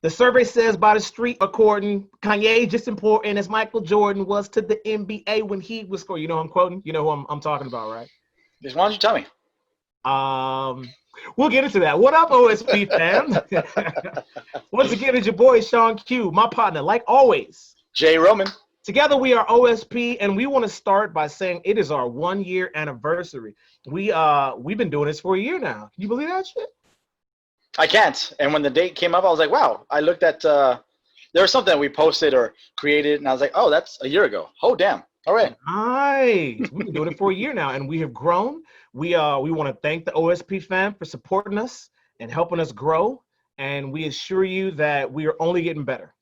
The survey says by the street according, Kanye just important as Michael Jordan was to the NBA when he was scoring. You know who I'm quoting? You know who I'm talking about, right? Just why don't you tell me? We'll get into that. What up, OSP fam? Once again, it's your boy Shaun Q, my partner, like always. Jay Roman. Together we are OSP, and we want to start by saying it is our 1 year anniversary. We've been doing this for a year now. Can you believe that shit? I can't. And when the date came up, I was like, wow. I looked at there was something that we posted or created, and I was like, oh, that's a year ago. Oh, damn. All right. Nice. We've been doing it for a year now, and we have grown. We want to thank the OSP fam for supporting us and helping us grow. And we assure you that we are only getting better.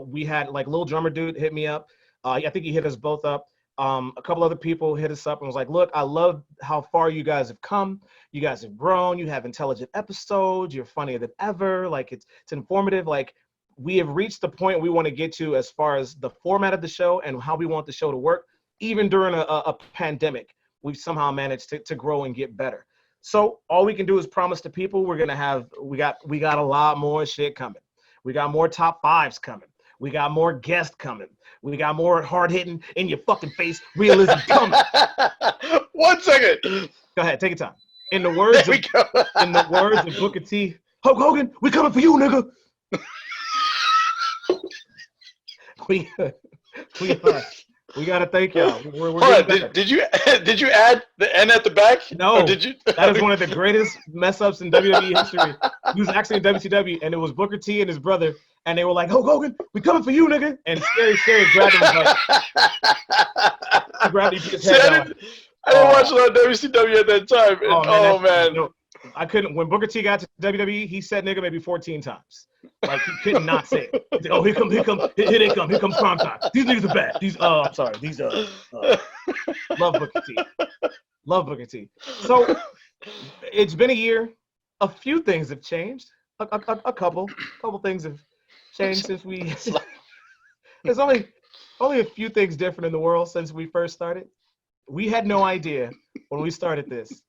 We had like Lil Drummer Dude hit me up. I think he hit us both up. A couple other people hit us up and was like, look, I love how far you guys have come. You guys have grown. You have intelligent episodes. You're funnier than ever. Like it's informative. Like we have reached the point we want to get to as far as the format of the show and how we want the show to work. Even during a pandemic, we've somehow managed to grow and get better. So all we can do is promise to people we got a lot more shit coming. We got more top fives coming. We got more guests coming. We got more hard-hitting, in your fucking face realism coming. 1 second. Go ahead, take your time. In the words of Booker T, Hulk Hogan, we coming for you, nigga. We gotta thank y'all. We're Hold on, did you add the N at the back? No. Or did you? That is one of the greatest mess ups in WWE history. He was actually in WCW, and it was Booker T and his brother, and they were like, "Hulk Hogan, we coming for you, nigga!" And Scary grabbed him. He grabbed his head. I didn't watch a lot of WCW at that time. Oh man. You know, I couldn't. When Booker T got to WWE, he said "nigga" maybe 14 times. Like he could not say it. Like, oh, here they come. Here comes prime time. These niggas are bad. I'm sorry. These love Booker T. Love Booker T. So it's been a year. A few things have changed. A couple things have changed since we. There's only a few things different in the world since we first started. We had no idea when we started this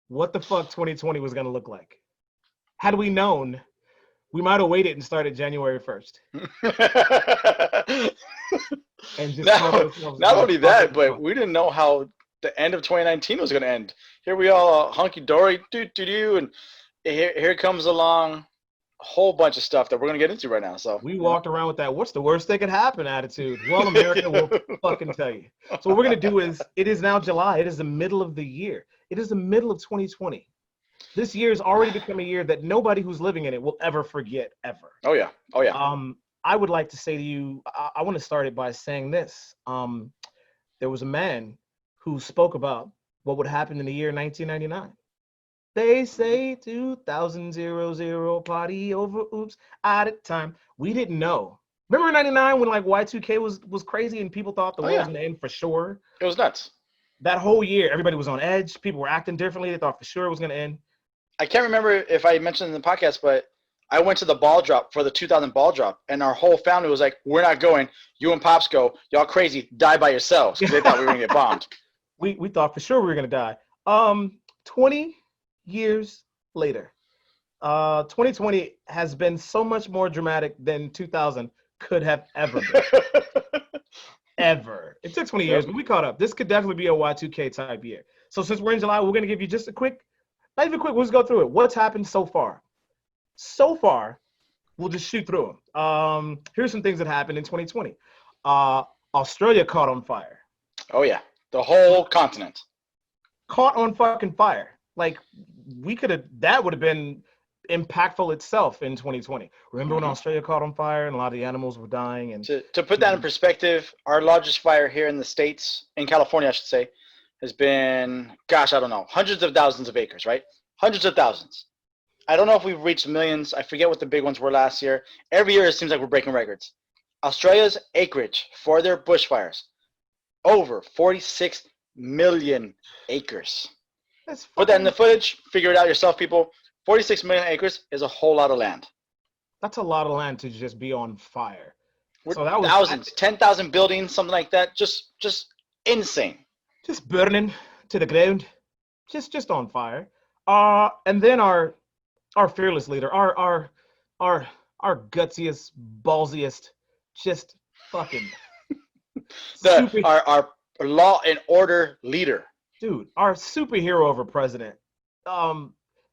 what the fuck 2020 was gonna look like. Had we known, we might have waited and started January 1st. And just not only that, but we didn't know how the end of 2019 was going to end. Here we all hunky-dory, and here comes along a whole bunch of stuff that we're going to get into right now. So we walked around with that, what's the worst that could happen attitude. Well, America will fucking tell you. So what we're going to do is, it is now July. It is the middle of the year. It is the middle of 2020. This year has already become a year that nobody who's living in it will ever forget, ever. Oh, yeah. I would like to say to you, I want to start it by saying this. There was a man who spoke about what would happen in the year 1999. They say 2000 party over, oops, out of time. We didn't know. Remember in 99 when like Y2K was crazy and people thought the world was going to end for sure? It was nuts. That whole year, everybody was on edge. People were acting differently. They thought for sure it was going to end. I can't remember if I mentioned in the podcast, but I went to the ball drop for the 2000 ball drop, and our whole family was like, we're not going. You and Pops go. Y'all crazy. Die by yourselves, because they thought we were going to get bombed. We thought for sure we were going to die. 20 years later, 2020 has been so much more dramatic than 2000 could have ever been. Ever. It took 20 years, but we caught up. This could definitely be a Y2K type year. So since we're in July, we're going to give you just a quick, not even quick, we'll just go through it. What's happened so far? So far, we'll just shoot through them. Here's some things that happened in 2020. Australia caught on fire. Oh, yeah. The whole continent. Caught on fucking fire. Like, that would have been impactful itself in 2020. Remember when Australia caught on fire and a lot of the animals were dying? And to put that in perspective, our largest fire here in the States, in California, I should say, has been, gosh, I don't know, hundreds of thousands of acres, right? Hundreds of thousands. I don't know if we've reached millions. I forget what the big ones were last year. Every year it seems like we're breaking records. Australia's acreage for their bushfires, over 46 million acres. Put that in the footage. Figure it out yourself, people. 46 million acres is a whole lot of land. That's a lot of land to just be on fire. So that was thousands, 10,000 buildings, something like that. Just insane. Just burning to the ground. Just on fire. And then our fearless leader, our our gutsiest, ballsiest, just fucking super, our law and order leader. dude, our superhero of a president.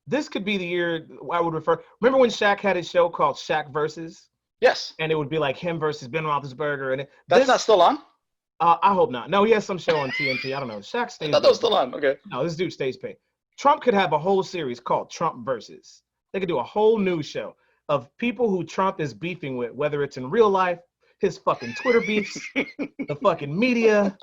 This could be the year I would refer. Remember when Shaq had his show called Shaq Versus? Yes. And it would be like him versus Ben Roethlisberger. And That's not still on? I hope not. No, he has some show on TNT. I don't know. Shaq stays. I thought that was still on. Okay. No, this dude stays paid. Trump could have a whole series called Trump Versus. They could do a whole news show of people who Trump is beefing with, whether it's in real life, his fucking Twitter beefs, the fucking media,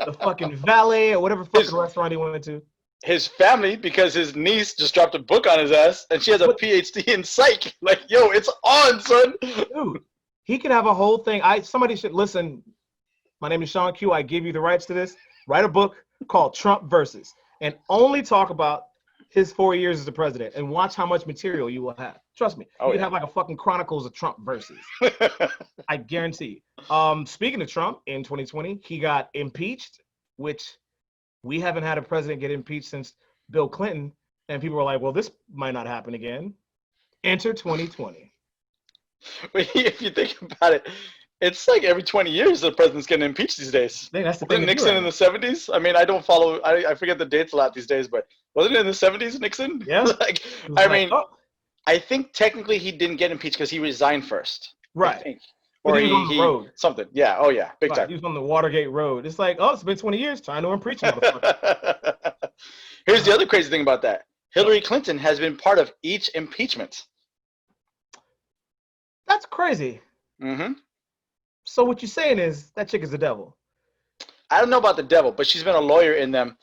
the fucking valet, or whatever fucking restaurant he went to. His family, because his niece just dropped a book on his ass, and she has a PhD in psych. Like, yo, it's on, son. Dude, he could have a whole thing. Somebody should listen. My name is Shaun Q. I give you the rights to this. Write a book called Trump Versus, and only talk about his 4 years as the president, and watch how much material you will have. Trust me. You could have like a fucking Chronicles of Trump Versus. I guarantee you. Speaking of Trump, in 2020, he got impeached, which we haven't had a president get impeached since Bill Clinton. And people were like, well, this might not happen again. Enter 2020. If you think about it, it's like every 20 years the president's getting impeached these days. That's the thing. Nixon in the 70s? I mean, I don't follow, I forget the dates a lot these days, but wasn't it in the 70s, Nixon? Yeah. I think technically he didn't get impeached because he resigned first. Right. Or he was on the road. Something. Yeah. Oh, yeah. Big time. He was on the Watergate Road. It's like, oh, it's been 20 years. Time to impeach him. Here's the other crazy thing about that. Hillary Clinton has been part of each impeachment. That's crazy. Mm-hmm. So what you're saying is that chick is the devil. I don't know about the devil, but she's been a lawyer in them,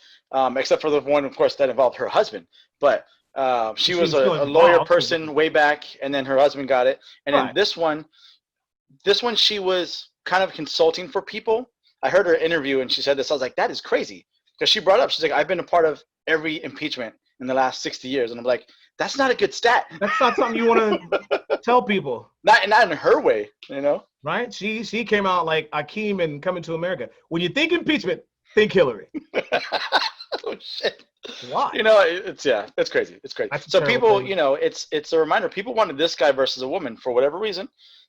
except for the one, of course, that involved her husband. But she was a lawyer person way back, and then her husband got it. And then this one, she was kind of consulting for people. I heard her interview, and she said this. I was like, that is crazy. Because she brought up, she's like, I've been a part of every impeachment in the last 60 years. And I'm like, that's not a good stat. That's not something you want to tell people. Not in her way, you know? Right? She came out like Akeem in Coming to America. When you think impeachment, think Hillary. Oh, shit. Why? You know, it's crazy. It's crazy. So people, thing. You know, it's a reminder. People wanted this guy versus a woman for whatever reason.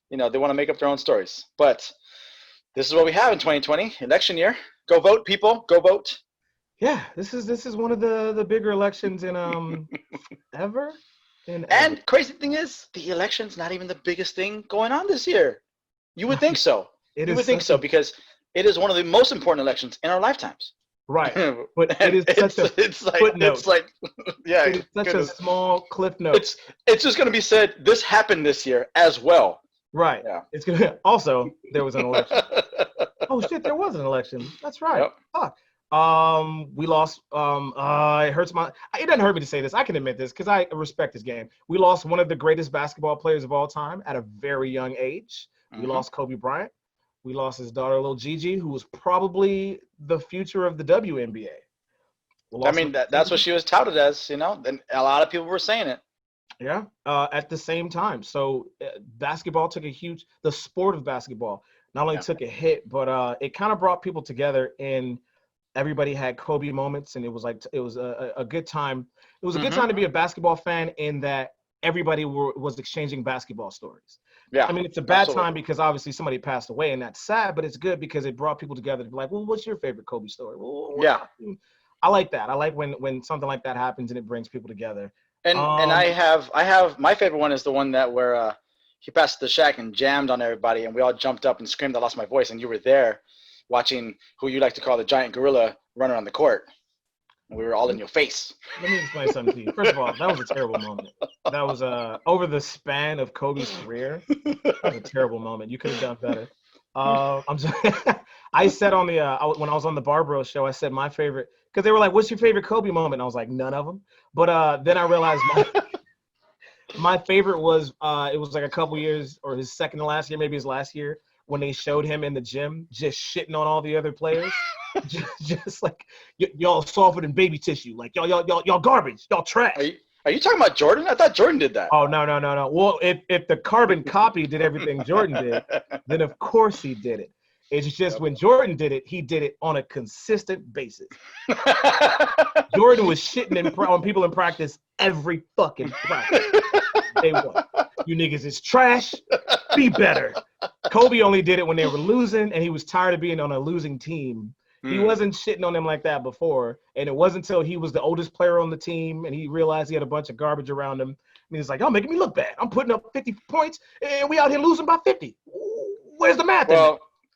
You know, they want to make up their own stories. But this is what we have in 2020, election year. Go vote, people. Go vote. Yeah, this is one of the bigger elections in ever. And crazy thing is, the election's not even the biggest thing going on this year. You would think so. You would think so because it is one of the most important elections in our lifetimes. Right, but it is such a footnote. It's like, yeah, it's such a small cliff note. It's just going to be said. This happened this year as well. Right. Yeah. It's gonna. Also, there was an election. Oh shit, there was an election. That's right. Yep. Fuck. We lost. It hurts my. It doesn't hurt me to say this. I can admit this because I respect this game. We lost one of the greatest basketball players of all time at a very young age. We lost Kobe Bryant. We lost his daughter, Lil Gigi, who was probably the future of the WNBA. I mean, that's what she was touted as, you know, and a lot of people were saying it. Yeah, at the same time. So basketball took the sport of basketball not only took a hit, but it kind of brought people together, and everybody had Kobe moments, and it was a good time. It was a good time to be a basketball fan in that everybody was exchanging basketball stories. Yeah, I mean, it's a bad time because obviously somebody passed away, and that's sad, but it's good because it brought people together to be like, well, what's your favorite Kobe story? Well, I like that. I like when something like that happens and it brings people together. And I have my favorite one is the one that where he passed the Shaq and jammed on everybody, and we all jumped up and screamed, I lost my voice, and you were there watching who you like to call the giant gorilla run around the court. And we were all in your face. Let me explain something to you. First of all, that was a terrible moment. That was over the span of Kobe's career. That was a terrible moment. You could have done better. I said on the when I was on the Barbro show, I said my favorite, because they were like, "What's your favorite Kobe moment?" And I was like, "None of them." But then I realized my favorite was it was like a couple years, or his second to last year, maybe his last year, when they showed him in the gym just shitting on all the other players. just like y'all softer than baby tissue, like y'all garbage, y'all trash. Are you talking about Jordan? I thought Jordan did that. Oh no. Well, if the carbon copy did everything Jordan did, then of course he did it. It's just when Jordan did it, he did it on a consistent basis. Jordan was shitting on people in practice every fucking practice. Day one. You niggas is trash. Be better. Kobe only did it when they were losing, and he was tired of being on a losing team. He wasn't shitting on them like that before, and it wasn't until he was the oldest player on the team, and he realized he had a bunch of garbage around him. And he's like, "Y'all making me look bad. I'm putting up 50 points, and we out here losing by 50. Where's the math?"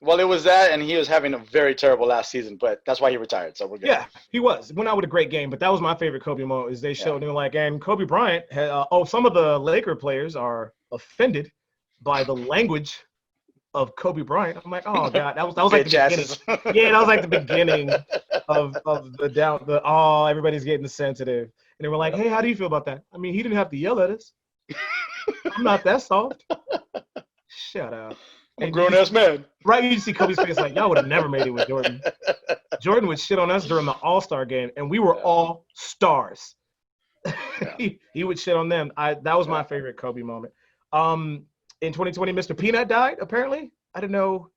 Well, it was that, and he was having a very terrible last season, but that's why he retired. So we're good. Yeah, he was. Went out with a great game, but that was my favorite Kobe moment. Is they showed him like, and Kobe Bryant had. Some of the Laker players are offended by the language of Kobe Bryant. I'm like, oh god, that was like the beginning. Yeah, that was like the beginning of everybody's getting sensitive, and they were like, hey, how do you feel about that? I mean, he didn't have to yell at us. I'm not that soft. Shut up. I'm a grown ass man. Right, you see Kobe's face like, y'all would have never made it with Jordan. Jordan would shit on us during the All-Star game, and we were all stars. He would shit on them. That was my favorite Kobe moment. In 2020, Mr. Peanut died, apparently. I didn't know.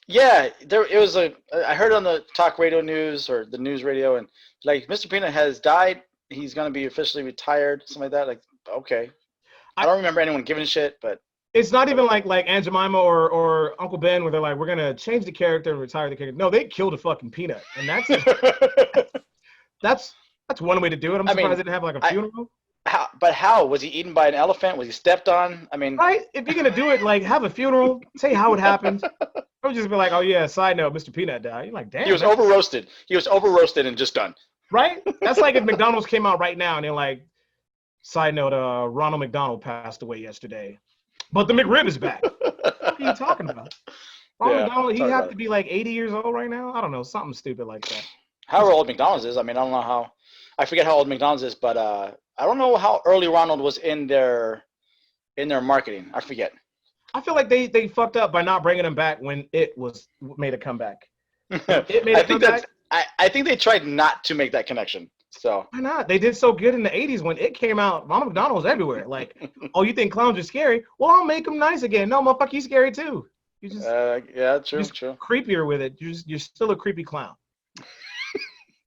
Yeah, I heard on the talk radio news or the news radio, and like Mr. Peanut has died. He's going to be officially retired, something like that. Like, okay. I don't remember anyone giving a shit, but. It's not even like Aunt Jemima or Uncle Ben where they're like, we're going to change the character and retire the character. No, they killed a fucking Peanut. And that's one way to do it. I'm surprised they didn't have like a funeral. How? Was he eaten by an elephant? Was he stepped on? I mean. Right? If you're going to do it, like, have a funeral. Say how it happened. I would just be like, oh, yeah, side note, Mr. Peanut died. You're like, damn. He was over-roasted. He was over-roasted and just done. Right? That's like if McDonald's came out right now and they're like, side note, Ronald McDonald passed away yesterday. But the McRib is back. What are you talking about? Ronald McDonald, he had to be like 80 years old right now? I don't know, something stupid like that. However old McDonald's is, I mean, I don't know how. I forget how old McDonald's is, but I don't know how early Ronald was in their marketing. I forget. I feel like they fucked up by not bringing him back when it was made a comeback. It made a comeback. I think they tried not to make that connection. So why not? They did so good in the 80s when it came out. Ronald McDonald was everywhere. Like, oh, you think clowns are scary? Well, I'll make them nice again. No, motherfucker, he's scary too. You just true. Creepier with it. You're still a creepy clown.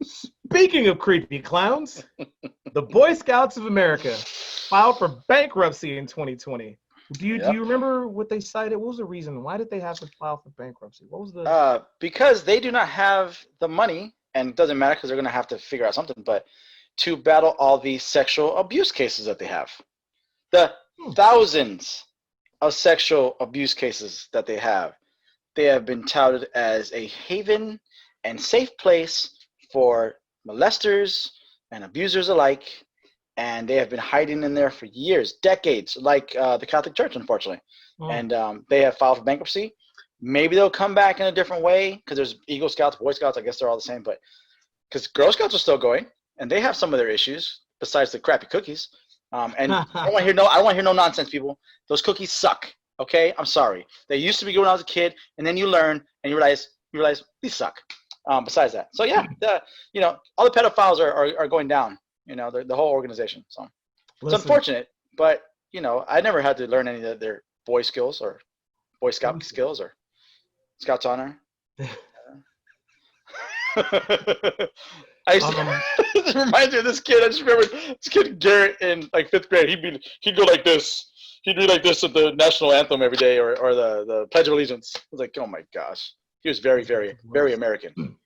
Speaking of creepy clowns, the Boy Scouts of America filed for bankruptcy in 2020. Do you remember what they cited? What was the reason? Why did they have to file for bankruptcy? What was the? Because they do not have the money. And it doesn't matter because they're going to have to figure out something, but to battle all the sexual abuse cases that they have. The thousands of sexual abuse cases that they have been touted as a haven and safe place for molesters and abusers alike, and they have been hiding in there for years, decades, like the Catholic Church, unfortunately. And they have filed for bankruptcy. Maybe they'll come back in a different way because there's Eagle Scouts, Boy Scouts. I guess they're all the same, but because Girl Scouts are still going and they have some of their issues besides the crappy cookies. And I don't want to hear no nonsense, people. Those cookies suck. Okay, I'm sorry. They used to be good when I was a kid, and then you learn and you realize these suck. Besides that, so yeah, all the pedophiles are going down. The whole organization. So it's unfortunate, but I never had to learn any of their boy skills or Boy Scout skills or Scout's honor. It reminds me of this kid. I just remember this kid Garrett in like 5th grade. He'd go like this. He'd be like this at the national anthem every day or the Pledge of Allegiance. I was like, oh my gosh. He was very, very, very American.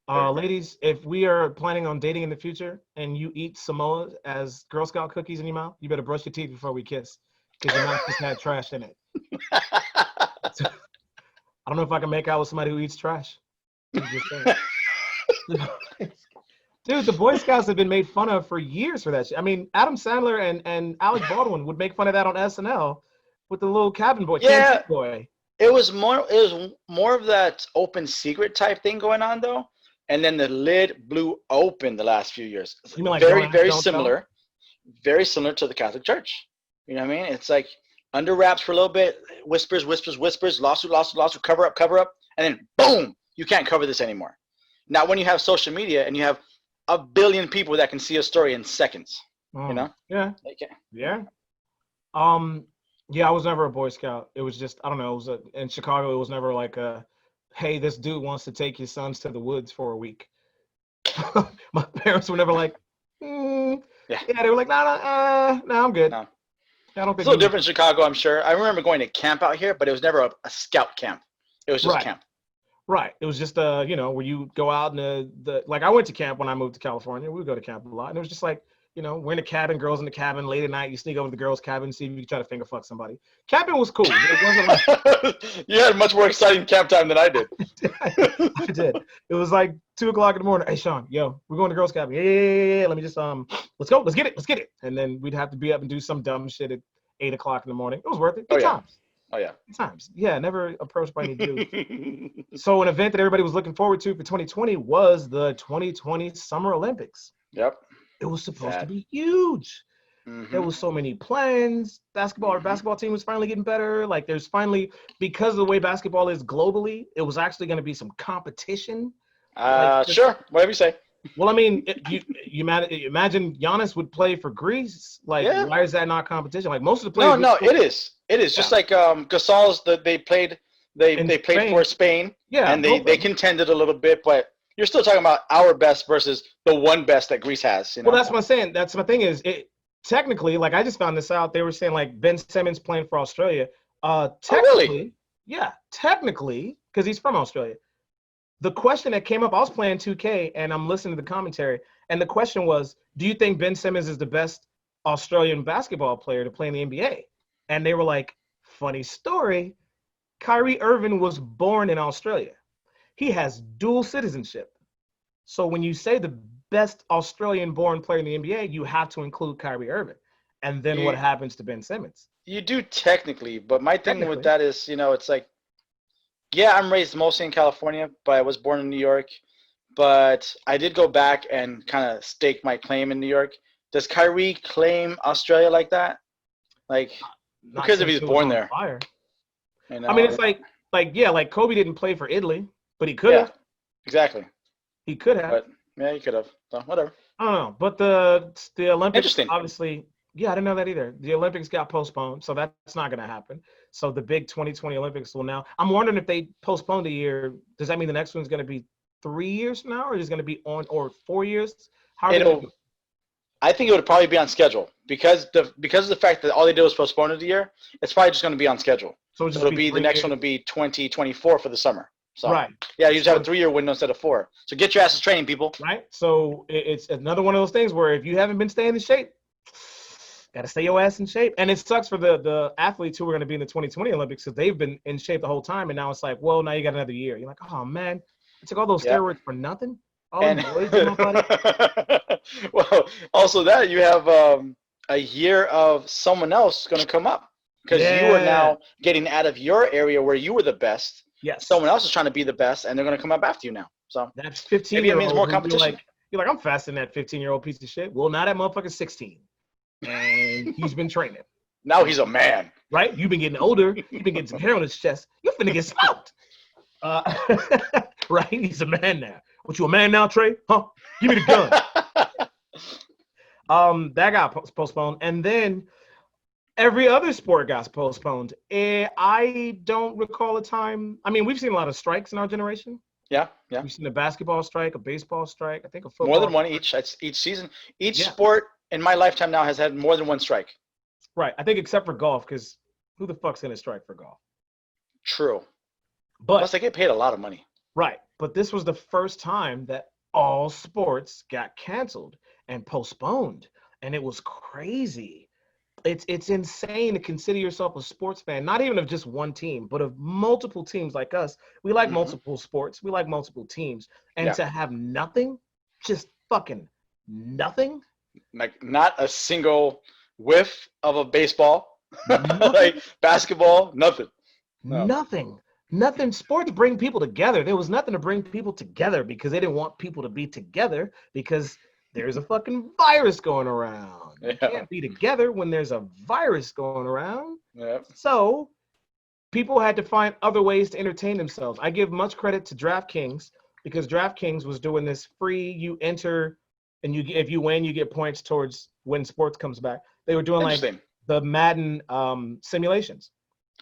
Ladies, if we are planning on dating in the future and you eat Samoa as Girl Scout cookies in your mouth, you better brush your teeth before we kiss because your mouth just had trash in it. I don't know if I can make out with somebody who eats trash. Dude, the Boy Scouts have been made fun of for years for that shit. I mean, Adam Sandler and Alec Baldwin would make fun of that on SNL with the little cabin boy. Yeah, boy. It was more of that open secret type thing going on though, and then the lid blew open the last few years. You mean like very similar to the Catholic Church. You know what I mean? It's like under wraps for a little bit, whispers, lawsuit, cover up, and then boom, you can't cover this anymore. Now, when you have social media and you have a billion people that can see a story in seconds, Yeah. Yeah. Yeah, I was never a Boy Scout. It was just, I don't know, in Chicago, it was never like a hey, this dude wants to take your sons to the woods for a week. My parents were never like, Yeah. they were like, no, I'm good. No. I don't It's think a we little need. different in Chicago, I'm sure. I remember going to camp out here, but it was never a scout camp. It was just Right. camp. Right. It was just where you go out and like I went to camp when I moved to California. We would go to camp a lot. And it was just like, we're in a cabin, girls in the cabin, late at night, you sneak over to the girls' cabin, see if you can try to finger fuck somebody. Camping was cool. It wasn't like You had much more exciting camp time than I did. I did. It was like 2:00 in the morning. Hey Shaun, yo, we're going to girls' cabin. Yeah. Let me just let's go, let's get it. And then we'd have to be up and do some dumb shit at 8:00 in the morning. It was worth it. Good times. Oh yeah. Good times. Yeah, never approached by any dudes. So an event that everybody was looking forward to for 2020 was the 2020 Summer Olympics. Yep. It was supposed to be huge. There was so many plans. Our basketball team was finally getting better. Like there's finally, because of the way basketball is globally, it was actually going to be some competition. Sure, whatever you say. Well, I mean, you imagine Giannis would play for Greece. Like, why is that not competition? Like most of the players. No, it is. It is just like Gasol's. They played for Spain. Yeah, and they contended a little bit, but you're still talking about our best versus the one best that Greece has. Well, that's what I'm saying. That's my thing is technically, like I just found this out. They were saying like Ben Simmons playing for Australia. Technically, technically, because he's from Australia. The question that came up, I was playing 2K and I'm listening to the commentary, and the question was, do you think Ben Simmons is the best Australian basketball player to play in the NBA? And they were like, funny story, Kyrie Irving was born in Australia. He has dual citizenship. So when you say the best Australian-born player in the NBA, you have to include Kyrie Irving. And then what happens to Ben Simmons? You do technically, but my thing with that is, it's like, I'm raised mostly in California, but I was born in New York. But I did go back and kind of stake my claim in New York. Does Kyrie claim Australia like that? Like, because if he's born there. Fire. I mean, it's like Kobe didn't play for Italy, but he could have. Yeah, exactly. He could have. But, he could have. So, whatever. I don't know. But the Olympics, Interesting. Obviously, I didn't know that either. The Olympics got postponed, so that's not going to happen. So the big 2020 Olympics will now. I'm wondering if they postponed a year, does that mean the next one's going to be 3 years from now, or is it going to be or 4 years? I think it would probably be on schedule because of the fact that all they did was postpone it a year. It's probably just going to be on schedule. So it'll be the next one will be 2024 for the summer. So, right. Yeah, you just have a 3-year window instead of 4. So get your asses training, people. Right. So it's another one of those things where if you haven't been staying in shape, got to stay your ass in shape. And it sucks for the athletes who are going to be in the 2020 Olympics because they've been in shape the whole time. And now it's like, well, now you got another year. You're like, oh, man, I took all those steroids for nothing. Well, also that you have a year of someone else going to come up because you are now getting out of your area where you were the best. Yes. Someone else is trying to be the best, and they're going to come up after you now. So that's 15. Maybe it means more competition. You're like, I'm faster than that 15-year-old piece of shit. Well, now that motherfucker's 16, and he's been training. Now he's a man. Right? You've been getting older. You've been getting some hair on his chest. You're finna get smoked. Right? He's a man now. What, you a man now, Trey? Huh? Give me the gun. That got postponed. And then every other sport got postponed. I don't recall a time. I mean, we've seen a lot of strikes in our generation. Yeah. We've seen a basketball strike, a baseball strike, I think a football. More than one each season. Each sport in my lifetime now has had more than one strike. Right. I think except for golf, because who the fuck's going to strike for golf? True. But plus, they get paid a lot of money. Right. But this was the first time that all sports got canceled and postponed. And it was crazy. It's insane to consider yourself a sports fan, not even of just one team, but of multiple teams like us. We like multiple sports. We like multiple teams. And to have nothing, just fucking nothing. Like not a single whiff of a baseball, like basketball, nothing. No. Nothing. Sports bring people together. There was nothing to bring people together because they didn't want people to be together because there's a fucking virus going around. You can't be together when there's a virus going around. Yep. So people had to find other ways to entertain themselves. I give much credit to DraftKings because DraftKings was doing this free. You enter, and if you win, you get points towards when sports comes back. They were doing like the Madden simulations.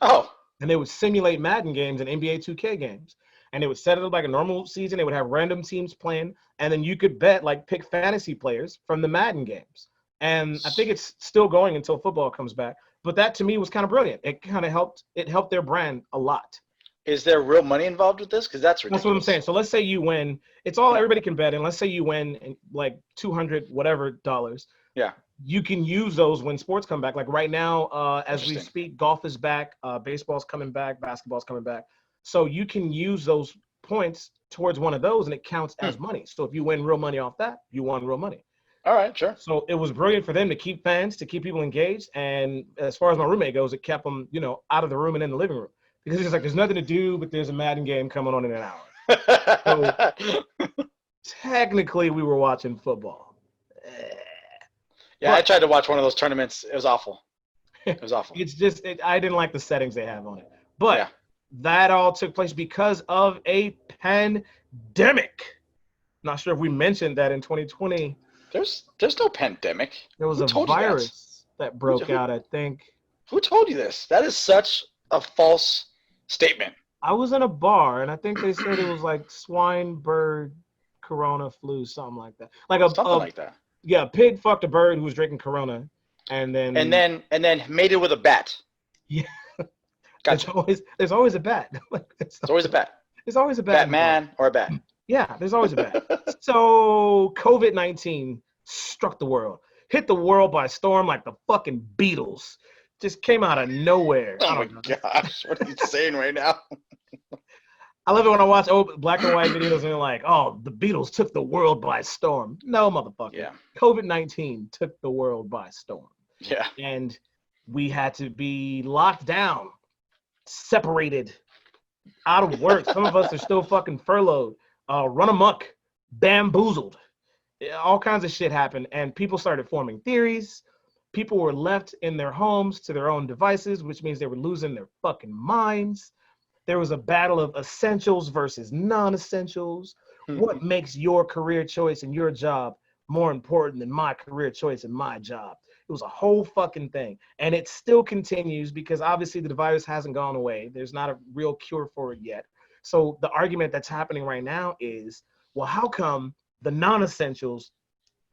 Oh. And they would simulate Madden games and NBA 2K games. and it would set it up like a normal season. They would have random teams playing, and then you could bet, like, pick fantasy players from the Madden games. And I think it's still going until football comes back. But that to me was kind of brilliant. It kind of helped. It helped their brand a lot. Is there real money involved with this? Because that's ridiculous. That's what I'm saying. So let's say you win. It's all everybody can bet, and let's say you win like $200 whatever dollars. Yeah. You can use those when sports come back. Like right now, as we speak, golf is back, baseball's coming back, basketball's coming back. So you can use those points towards one of those, and it counts as money. So if you win real money off that, you won real money. All right, sure. So it was brilliant for them to keep fans, to keep people engaged. And as far as my roommate goes, it kept them, out of the room and in the living room. Because it's like, there's nothing to do, but there's a Madden game coming on in an hour. So technically, we were watching football. Yeah, but I tried to watch one of those tournaments. It was awful. It was awful. It's just, I didn't like the settings they have on it. But that all took place because of a pandemic. Not sure if we mentioned that in 2020. There's no pandemic. There was a virus that broke out, I think. Who told you this? That is such a false statement. I was in a bar, and I think they said it was like swine, bird, corona, flu, something like that. Something like that. Yeah, a pig fucked a bird who was drinking corona, and then made it with a bat. Yeah. Gotcha. There's always a bat. There's always a bat. There's always a bat. Batman or a bat. Yeah, there's always a bat. So COVID-19 struck the world, hit the world by storm like the fucking Beatles. Just came out of nowhere. Oh my gosh, what are you saying right now? I love it when I watch old black and white videos and they're like, oh, the Beatles took the world by storm. No, motherfucker. Yeah. COVID-19 took the world by storm. Yeah. And we had to be locked down, separated, out of work. Some of us are still fucking furloughed, run amok, bamboozled. All kinds of shit happened, and people started forming theories. People were left in their homes to their own devices, which means they were losing their fucking minds. There was a battle of essentials versus non-essentials. Mm-hmm. What makes your career choice and your job more important than my career choice and my job? It was a whole fucking thing. And it still continues because obviously the virus hasn't gone away. There's not a real cure for it yet. So the argument that's happening right now is, well, how come the non-essentials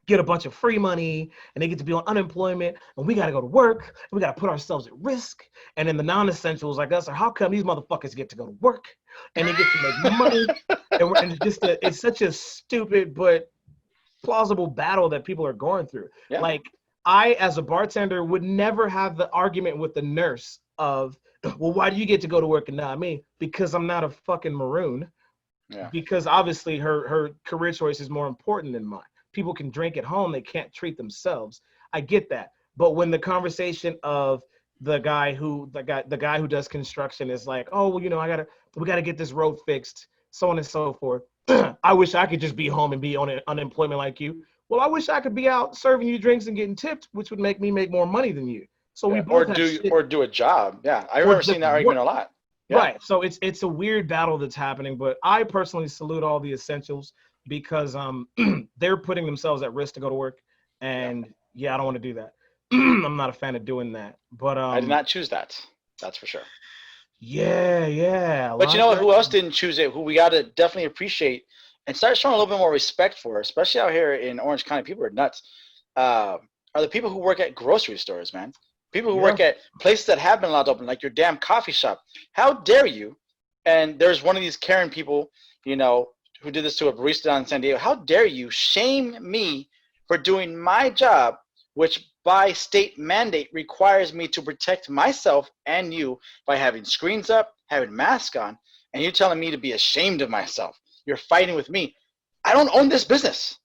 get a bunch of free money and they get to be on unemployment and we got to go to work and we got to put ourselves at risk, and then the non-essentials like us are, how come these motherfuckers get to go to work and they get to make money? And it's such a stupid but plausible battle that people are going through. Yeah. Like, I as a bartender would never have the argument with the nurse of, well, why do you get to go to work and not me? Because I'm not a fucking maroon. Yeah. Because obviously her career choice is more important than mine. People can drink at home, they can't treat themselves. I get that. But when the conversation of the guy who does construction is like, oh, well, we gotta get this road fixed, so on and so forth. I wish I could just be home and be on unemployment like you. Well, I wish I could be out serving you drinks and getting tipped, which would make me make more money than you. So we both do a job. Yeah, I remember seeing that argument a lot. Yeah. Right. So it's a weird battle that's happening, but I personally salute all the essentials because they're putting themselves at risk to go to work, and I don't want to do that. I'm not a fan of doing that. But I did not choose that. That's for sure. Yeah. But you know who else didn't choose it? Who we got to definitely appreciate and start showing a little bit more respect for, especially out here in Orange County. People are nuts. Are the people who work at grocery stores, man? People who work at places that have been allowed to open, like your damn coffee shop. How dare you? And there's one of these Karen people, who did this to a barista down in San Diego. How dare you shame me for doing my job, which by state mandate requires me to protect myself and you by having screens up, having masks on, and you're telling me to be ashamed of myself. You're fighting with me. I don't own this business.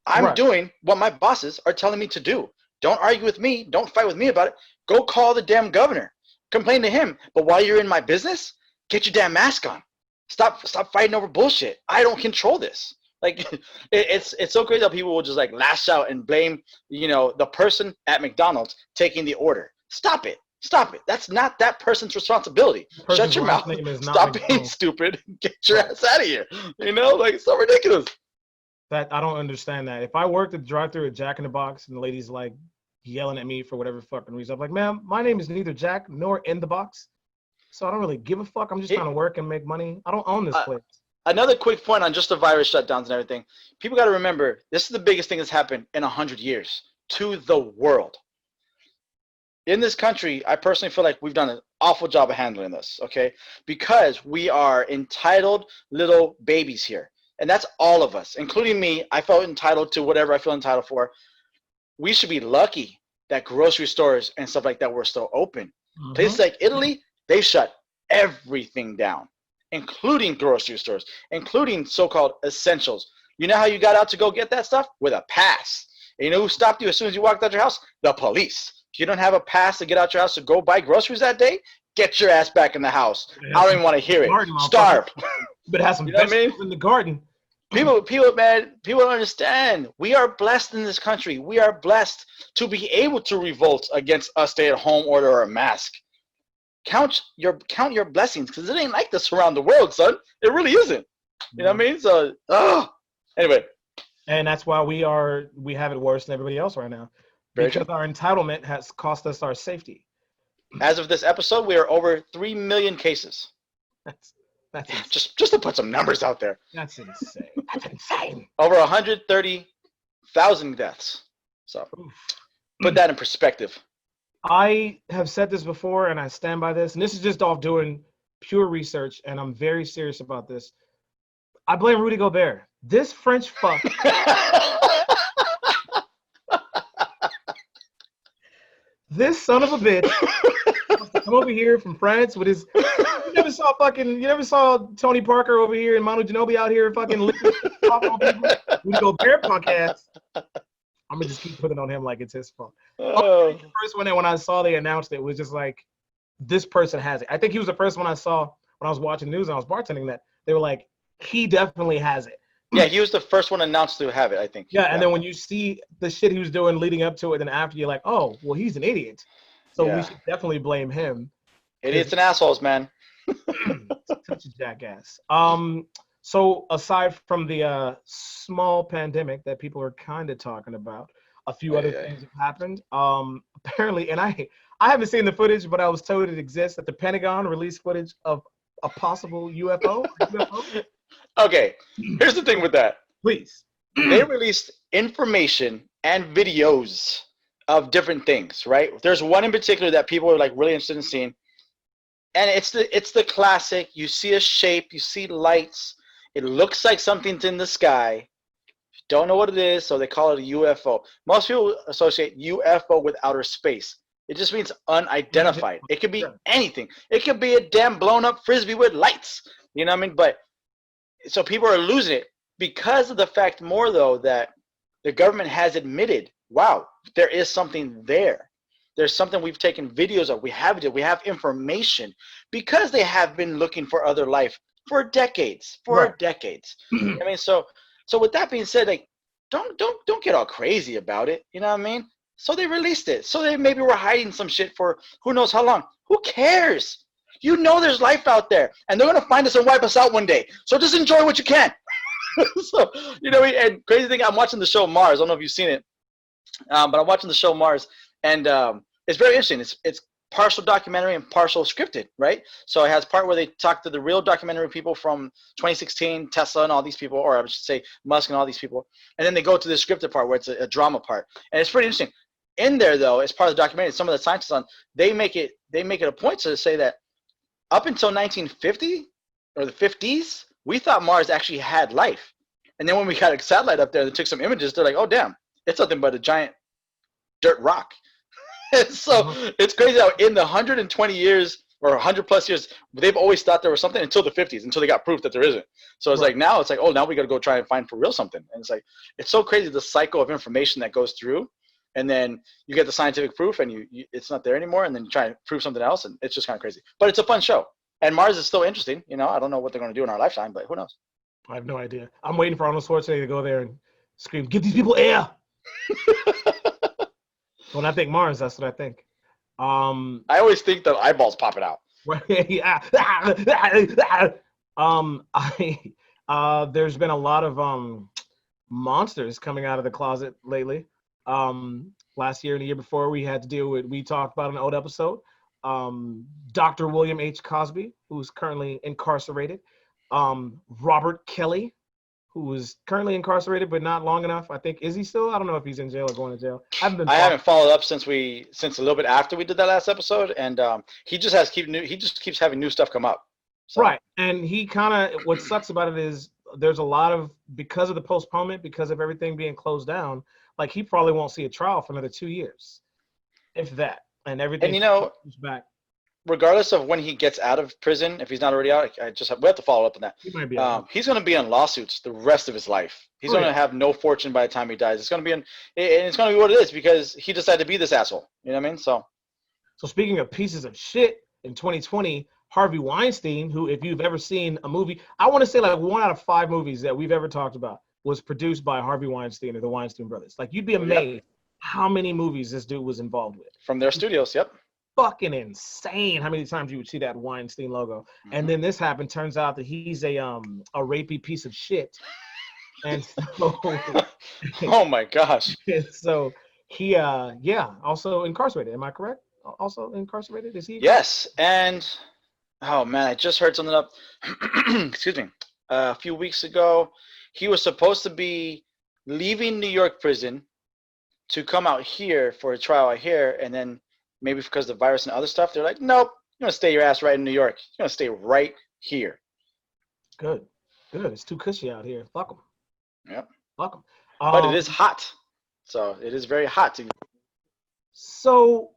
I'm doing what my bosses are telling me to do. Don't argue with me. Don't fight with me about it. Go call the damn governor. Complain to him. But while you're in my business, get your damn mask on. Stop fighting over bullshit. I don't control this. Like, it's so crazy how people will just like lash out and blame, the person at McDonald's taking the order. Stop it. That's not that person's responsibility. Shut your mouth. Stop being stupid. Get your ass out of here. It's so ridiculous. That I don't understand that. If I worked at the drive-thru at Jack in the Box and the lady's like yelling at me for whatever fucking reason, I'm like, ma'am, my name is neither Jack nor in the box. so I don't really give a fuck. I'm just trying to work and make money. I don't own this place. Another quick point on just the virus shutdowns and everything. People got to remember, this is the biggest thing that's happened in 100 years to the world. In this country, I personally feel like we've done an awful job of handling this, okay? Because we are entitled little babies here. And that's all of us, including me. I felt entitled to whatever I feel entitled for. We should be lucky that grocery stores and stuff like that were still open. Places like Italy, they shut everything down, including grocery stores, including so-called essentials. You know how you got out to go get that stuff? With a pass. And you know who stopped you as soon as you walked out your house? The police. If you don't have a pass to get out your house to go buy groceries that day, get your ass back in the house. I don't even want to hear it. Starve. But have some vegetables in the garden. People, man, people don't understand. We are blessed in this country. We are blessed to be able to revolt against a stay-at-home order or a mask. Count your blessings, because it ain't like this around the world, son. It really isn't. You know what I mean? So, anyway. And that's why we have it worse than everybody else right now. Because our entitlement has cost us our safety. As of this episode, we are over 3 million cases. That's just to put some numbers out there. That's insane. That's insane. Over 130,000 deaths. So put that in perspective. I have said this before, and I stand by this. And this is just off doing pure research, and I'm very serious about this. I blame Rudy Gobert. This French fuck. This son of a bitch come over here from France with his. You never saw Tony Parker over here and Manu Ginobili out here fucking licking off on people. Rudy Gobert punk ass. I'm gonna just keep putting it on him like it's his fault. The first one that when I saw they announced it was just like, this person has it. I think he was the first one I saw when I was watching news and I was bartending that they were like, he definitely has it. Yeah, he was the first one announced to have it, I think. Yeah, and then when you see the shit he was doing leading up to it, then after you're like, oh, well, he's an idiot. So we should definitely blame him. Idiots and assholes, man. Such a jackass. So aside from the small pandemic that people are kind of talking about, a few other things have happened. Apparently, and I haven't seen the footage, but I was told it exists, that the Pentagon released footage of a possible UFO. Okay, here's the thing with that. Please. They released information and videos of different things, right? There's one in particular that people are like really interested in seeing. And it's the classic, you see a shape, you see lights, it looks like something's in the sky. You don't know what it is, so they call it a UFO. Most people associate UFO with outer space. It just means unidentified. It could be anything. It could be a damn blown up Frisbee with lights. You know what I mean? But so people are losing it because of the fact more though that the government has admitted, wow, there is something there. There's something we've taken videos of. We have information because they have been looking for other life for decades. I mean, so with that being said, like, don't get all crazy about it. You know what I mean? So they released it. So they maybe were hiding some shit for who knows how long. Who cares? You know there's life out there, and they're gonna find us and wipe us out one day. So just enjoy what you can. So you know, and crazy thing, I'm watching the show Mars. I don't know if you've seen it, but I'm watching the show Mars, and it's very interesting. It's partial documentary and partial scripted, right? So it has part where they talk to the real documentary people from 2016, Tesla and all these people, or I should say Musk and all these people, and then they go to the scripted part where it's a drama part, and it's pretty interesting. In there, though, as part of the documentary, some of the scientists they make it a point to say that up until 1950 or the 50s, we thought Mars actually had life, and then when we got a satellite up there and took some images, they're like, oh damn, it's nothing but a giant dirt rock. So it's crazy how in the 120 years or 100 plus years, they've always thought there was something until the 50s, until they got proof that there isn't. So it's like now it's like, oh, now we got to go try and find for real something. And it's like, it's so crazy the cycle of information that goes through, and then you get the scientific proof and you it's not there anymore, and then you try and prove something else, and it's just kind of crazy. But it's a fun show. And Mars is still interesting. You know, I don't know what they're going to do in our lifetime, but who knows? I have no idea. I'm waiting for Arnold Schwarzenegger to go there and scream, "Give these people air!" When I think Mars, that's what I think. I always think the eyeballs popping out. There's been a lot of monsters coming out of the closet lately. Last year and the year before, we had to deal with, we talked about an old episode, Dr. William H. Cosby, who's currently incarcerated, Robert Kelly, who is currently incarcerated but not long enough. I think, is he still? I don't know if he's in jail or going to jail. I haven't followed up since a little bit after we did that last episode, and he just keeps having new stuff come up. So. Right, and he kind of, what sucks about it is there's a lot of, because of the postponement, because of everything being closed down, like he probably won't see a trial for another 2 years, if that, and everything. And back. Regardless of when he gets out of prison, if he's not already out, we have to follow up on that. He might be he's going to be on lawsuits the rest of his life. He's going to have no fortune by the time he dies. It's going to be and it's going to be what it is because he decided to be this asshole. You know what I mean? So speaking of pieces of shit, in 2020, Harvey Weinstein, who, if you've ever seen a movie, I want to say like 1 out of 5 movies that we've ever talked about was produced by Harvey Weinstein or the Weinstein brothers. Like, you'd be amazed how many movies this dude was involved with. From their studios, yep. Fucking insane how many times you would see that Weinstein logo. Mm-hmm. And then this happened. Turns out that he's a rapey piece of shit. And so oh my gosh. So he also incarcerated. Am I correct? Also incarcerated? Is he? Yes. And oh man, I just heard something up excuse me. A few weeks ago. He was supposed to be leaving New York prison to come out here for a trial out here, and then maybe because of the virus and other stuff, they're like, nope, you're going to stay your ass right in New York. You're going to stay right here. Good. It's too cushy out here. Fuck them. Yep. Fuck them. But it is hot. So it is very hot. So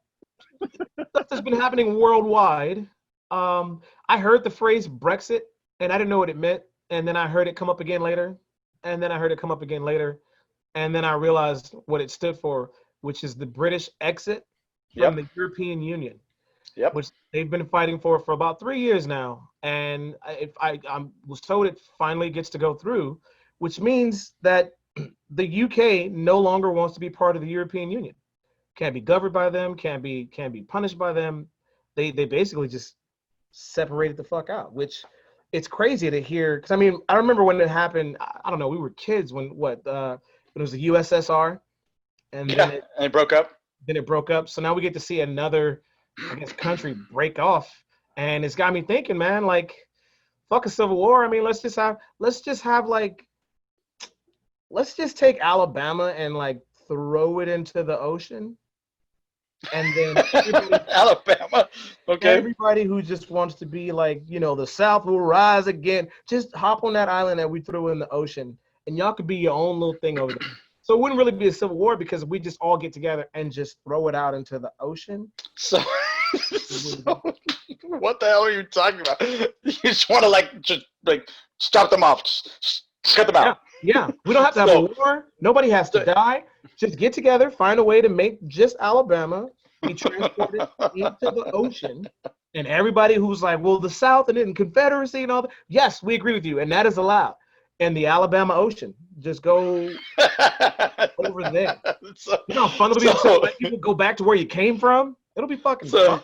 stuff that's been happening worldwide. I heard the phrase Brexit, and I didn't know what it meant. And then I heard it come up again later. And then I heard it come up again later. And then I realized what it stood for, which is the British exit from the European Union, which they've been fighting for about 3 years now. And I was told it finally gets to go through, which means that the UK no longer wants to be part of the European Union. Can't be governed by them, can't be punished by them. They basically just separated the fuck out, which it's crazy to hear. Because, I mean, I remember when it happened, I don't know, we were kids when it was the USSR. And then it broke up. Then it broke up. So now we get to see another, I guess, country break off. And it's got me thinking, man, like, fuck a civil war. I mean, let's just take Alabama and like throw it into the ocean. And then Alabama, okay. Everybody who just wants to be like, the South will rise again, just hop on that island that we threw in the ocean, and y'all could be your own little thing over there. So it wouldn't really be a civil war because we just all get together and just throw it out into the ocean. So what the hell are you talking about? You just want to just stop them off, just cut them out. Yeah. We don't have to have a war. Nobody has to die. Just get together, find a way to make just Alabama be transported into the ocean. And everybody who's like, well, the South and then Confederacy and all that. Yes, we agree with you. And that is allowed. And the Alabama Ocean. Just go over there. How fun it'll be to let people go back to where you came from. It'll be fucking fun.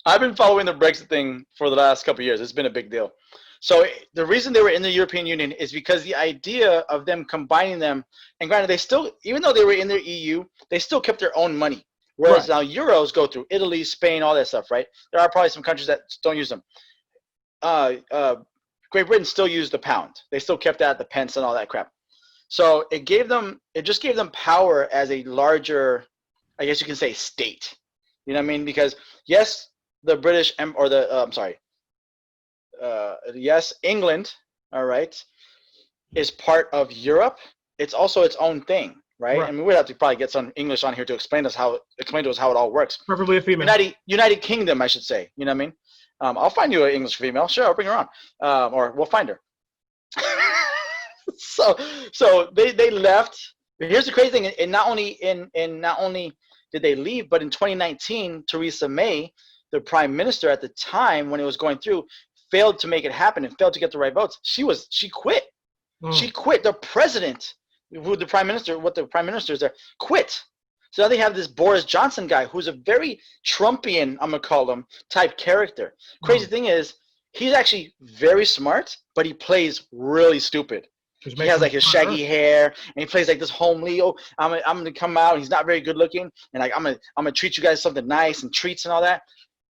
I've been following the Brexit thing for the last couple of years. It's been a big deal. So the reason they were in the European Union is because the idea of them combining them, and granted, they still, even though they were in the EU, they still kept their own money. Whereas now euros go through Italy, Spain, all that stuff, right? There are probably some countries that don't use them. Great Britain still used the pound. They still kept that, the pence and all that crap. So it just gave them power as a larger, I guess you can say, state. You know what I mean? Because yes, the British yes, England, all right, is part of Europe. It's also its own thing, right? I mean, we'd have to probably get some English on here to explain to us how it all works. Preferably a female. United Kingdom, I should say. You know what I mean? I'll find you an English female. Sure, I'll bring her on, or we'll find her. So they left. Here's the crazy thing: and not only did they leave, but in 2019, Theresa May, the prime minister at the time when it was going through, failed to make it happen and failed to get the right votes. She quit. She quit. The president, the prime minister is there, quit. So now they have this Boris Johnson guy who's a very Trumpian, I'm gonna call him, type character. Crazy thing is, he's actually very smart, but he plays really stupid. He has like his shaggy hair, and he plays like this homely. Oh, I'm gonna come out. He's not very good looking, and like I'm gonna treat you guys something nice and treats and all that.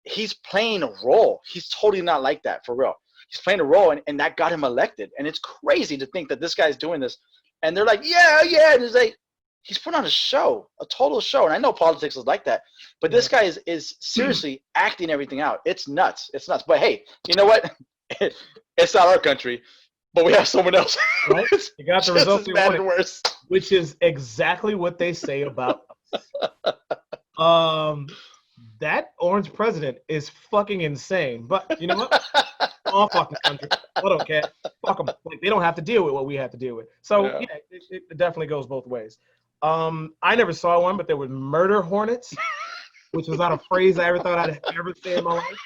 he's playing a role. He's totally not like that, for real. He's playing a role, and that got him elected. And it's crazy to think that this guy's doing this. And they're like, yeah, yeah. And it's like, he's put on a show, a total show. And I know politics is like that, but this guy is seriously acting everything out. It's nuts. It's nuts. But hey, you know what? It's not our country, but we have someone else. Right? You got the results you wanted, worse. Which is exactly what they say about us. That orange president is fucking insane. But you know what? All fucking country. I don't care. Fuck them. Like, they don't have to deal with what we have to deal with. So yeah, it definitely goes both ways. I never saw one, but there were murder hornets, which was not a phrase I ever thought I'd ever say in my life.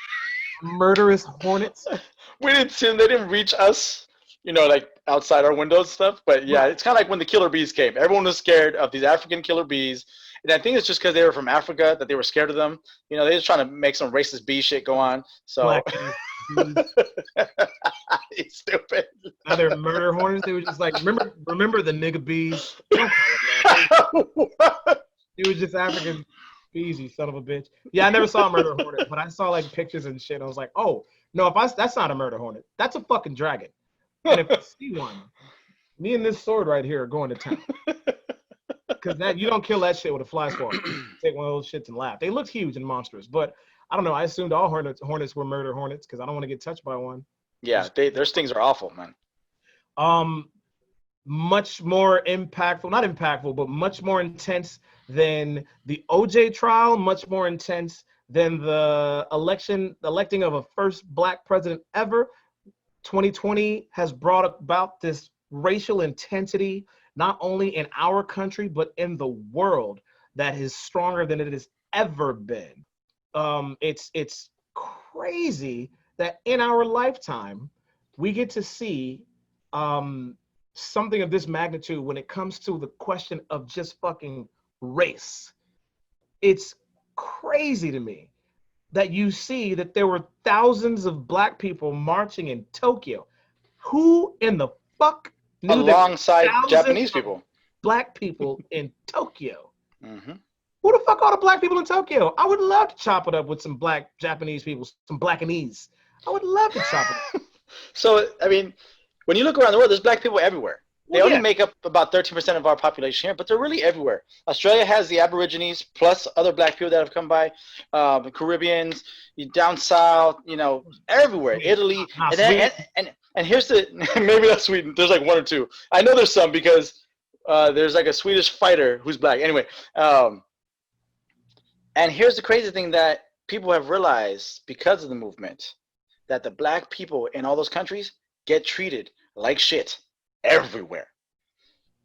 Murderous hornets. We didn't see them. They didn't reach us, like outside our windows and stuff. But yeah, it's kind of like when the killer bees came. Everyone was scared of these African killer bees. And I think it's just because they were from Africa that they were scared of them. They were just trying to make some racist bee shit go on. So it's stupid. Now they're murder hornets. They were just like, remember the nigga bees? It was just African bees, you son of a bitch. Yeah, I never saw a murder hornet, but I saw like pictures and shit. I was like, oh no, that's not a murder hornet. That's a fucking dragon. And if I see one, me and this sword right here are going to town. Because that you don't kill that shit with a fly swatter. Take one of those shits and laugh. They look huge and monstrous, but I don't know. I assumed all hornets were murder hornets because I don't want to get touched by one. Yeah, their stings are awful, man. Much more impactful, not impactful, but much more intense than the OJ trial. Much more intense than the electing of a first black president ever. 2020 has brought about this racial intensity, not only in our country, but in the world, that is stronger than it has ever been. It's crazy that in our lifetime, we get to see something of this magnitude when it comes to the question of just fucking race. It's crazy to me that you see that there were thousands of black people marching in Tokyo. Who in the fuck knew alongside Japanese people, black people in Tokyo? Mm-hmm. Who the fuck are the black people in Tokyo? I would love to chop it up with some black Japanese people, some blackanese. I would love to chop it up. So, I mean, when you look around the world, there's black people everywhere. They only make up about 13% of our population here, but they're really everywhere. Australia has the Aborigines plus other black people that have come by, the Caribbeans, down south, everywhere. Italy, and here's the maybe not Sweden. There's like one or two. I know there's some because there's like a Swedish fighter who's black. Anyway, and here's the crazy thing that people have realized because of the movement, that the black people in all those countries get treated like shit everywhere.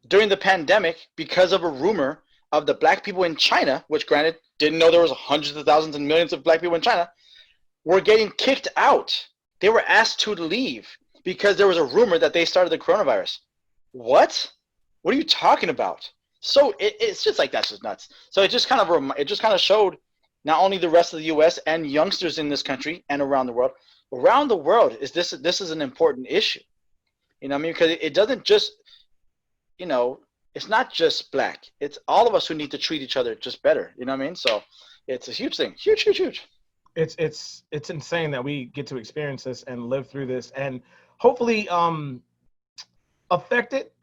During the pandemic, because of a rumor of the black people in China, which granted didn't know there was hundreds of thousands and millions of black people in China, were getting kicked out. They were asked to leave because there was a rumor that they started the coronavirus. What? What are you talking about? So it's just like, that's just nuts. So it just kind of showed not only the rest of the U.S. and youngsters in this country and around the world. Around the world, this is an important issue. You know what I mean? Because it doesn't just, it's not just black. It's all of us who need to treat each other just better. You know what I mean? So it's a huge thing. Huge, huge, huge. It's insane that we get to experience this and live through this and hopefully affect it.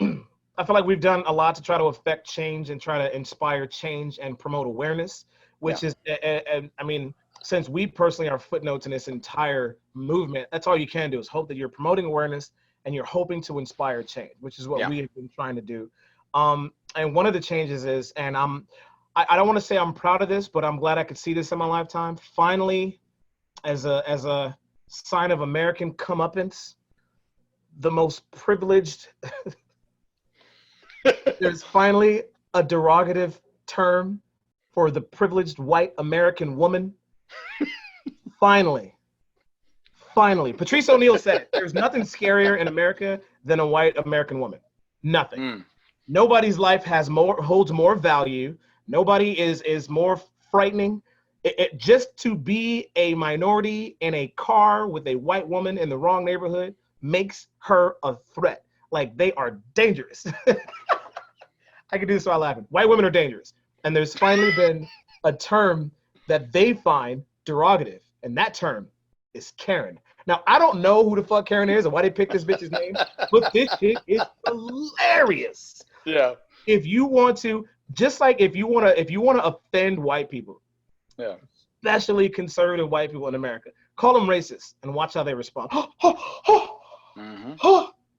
I feel like we've done a lot to try to affect change and try to inspire change and promote awareness, which is, I mean, since we personally are footnotes in this entire movement, that's all you can do is hope that you're promoting awareness and you're hoping to inspire change, which is what we have been trying to do. And one of the changes is, and I don't want to say I'm proud of this, but I'm glad I could see this in my lifetime. Finally, as a sign of American comeuppance, the most privileged, there's finally a derogative term for the privileged white American woman. Finally. Patrice O'Neal said it. There's nothing scarier in America than a white American woman. Nothing. Nobody's life holds more value. Nobody is more frightening. Just to be a minority in a car with a white woman in the wrong neighborhood makes her a threat. Like, they are dangerous. I can do this while laughing. White women are dangerous. And there's finally been a term that they find derogative. and that term is Karen. Now, I don't know who the fuck Karen is or why they picked this bitch's name, but this shit is hilarious. Yeah. If you want to, just like if you want to offend white people, Yeah. especially conservative white people in America, call them racist and watch how they respond.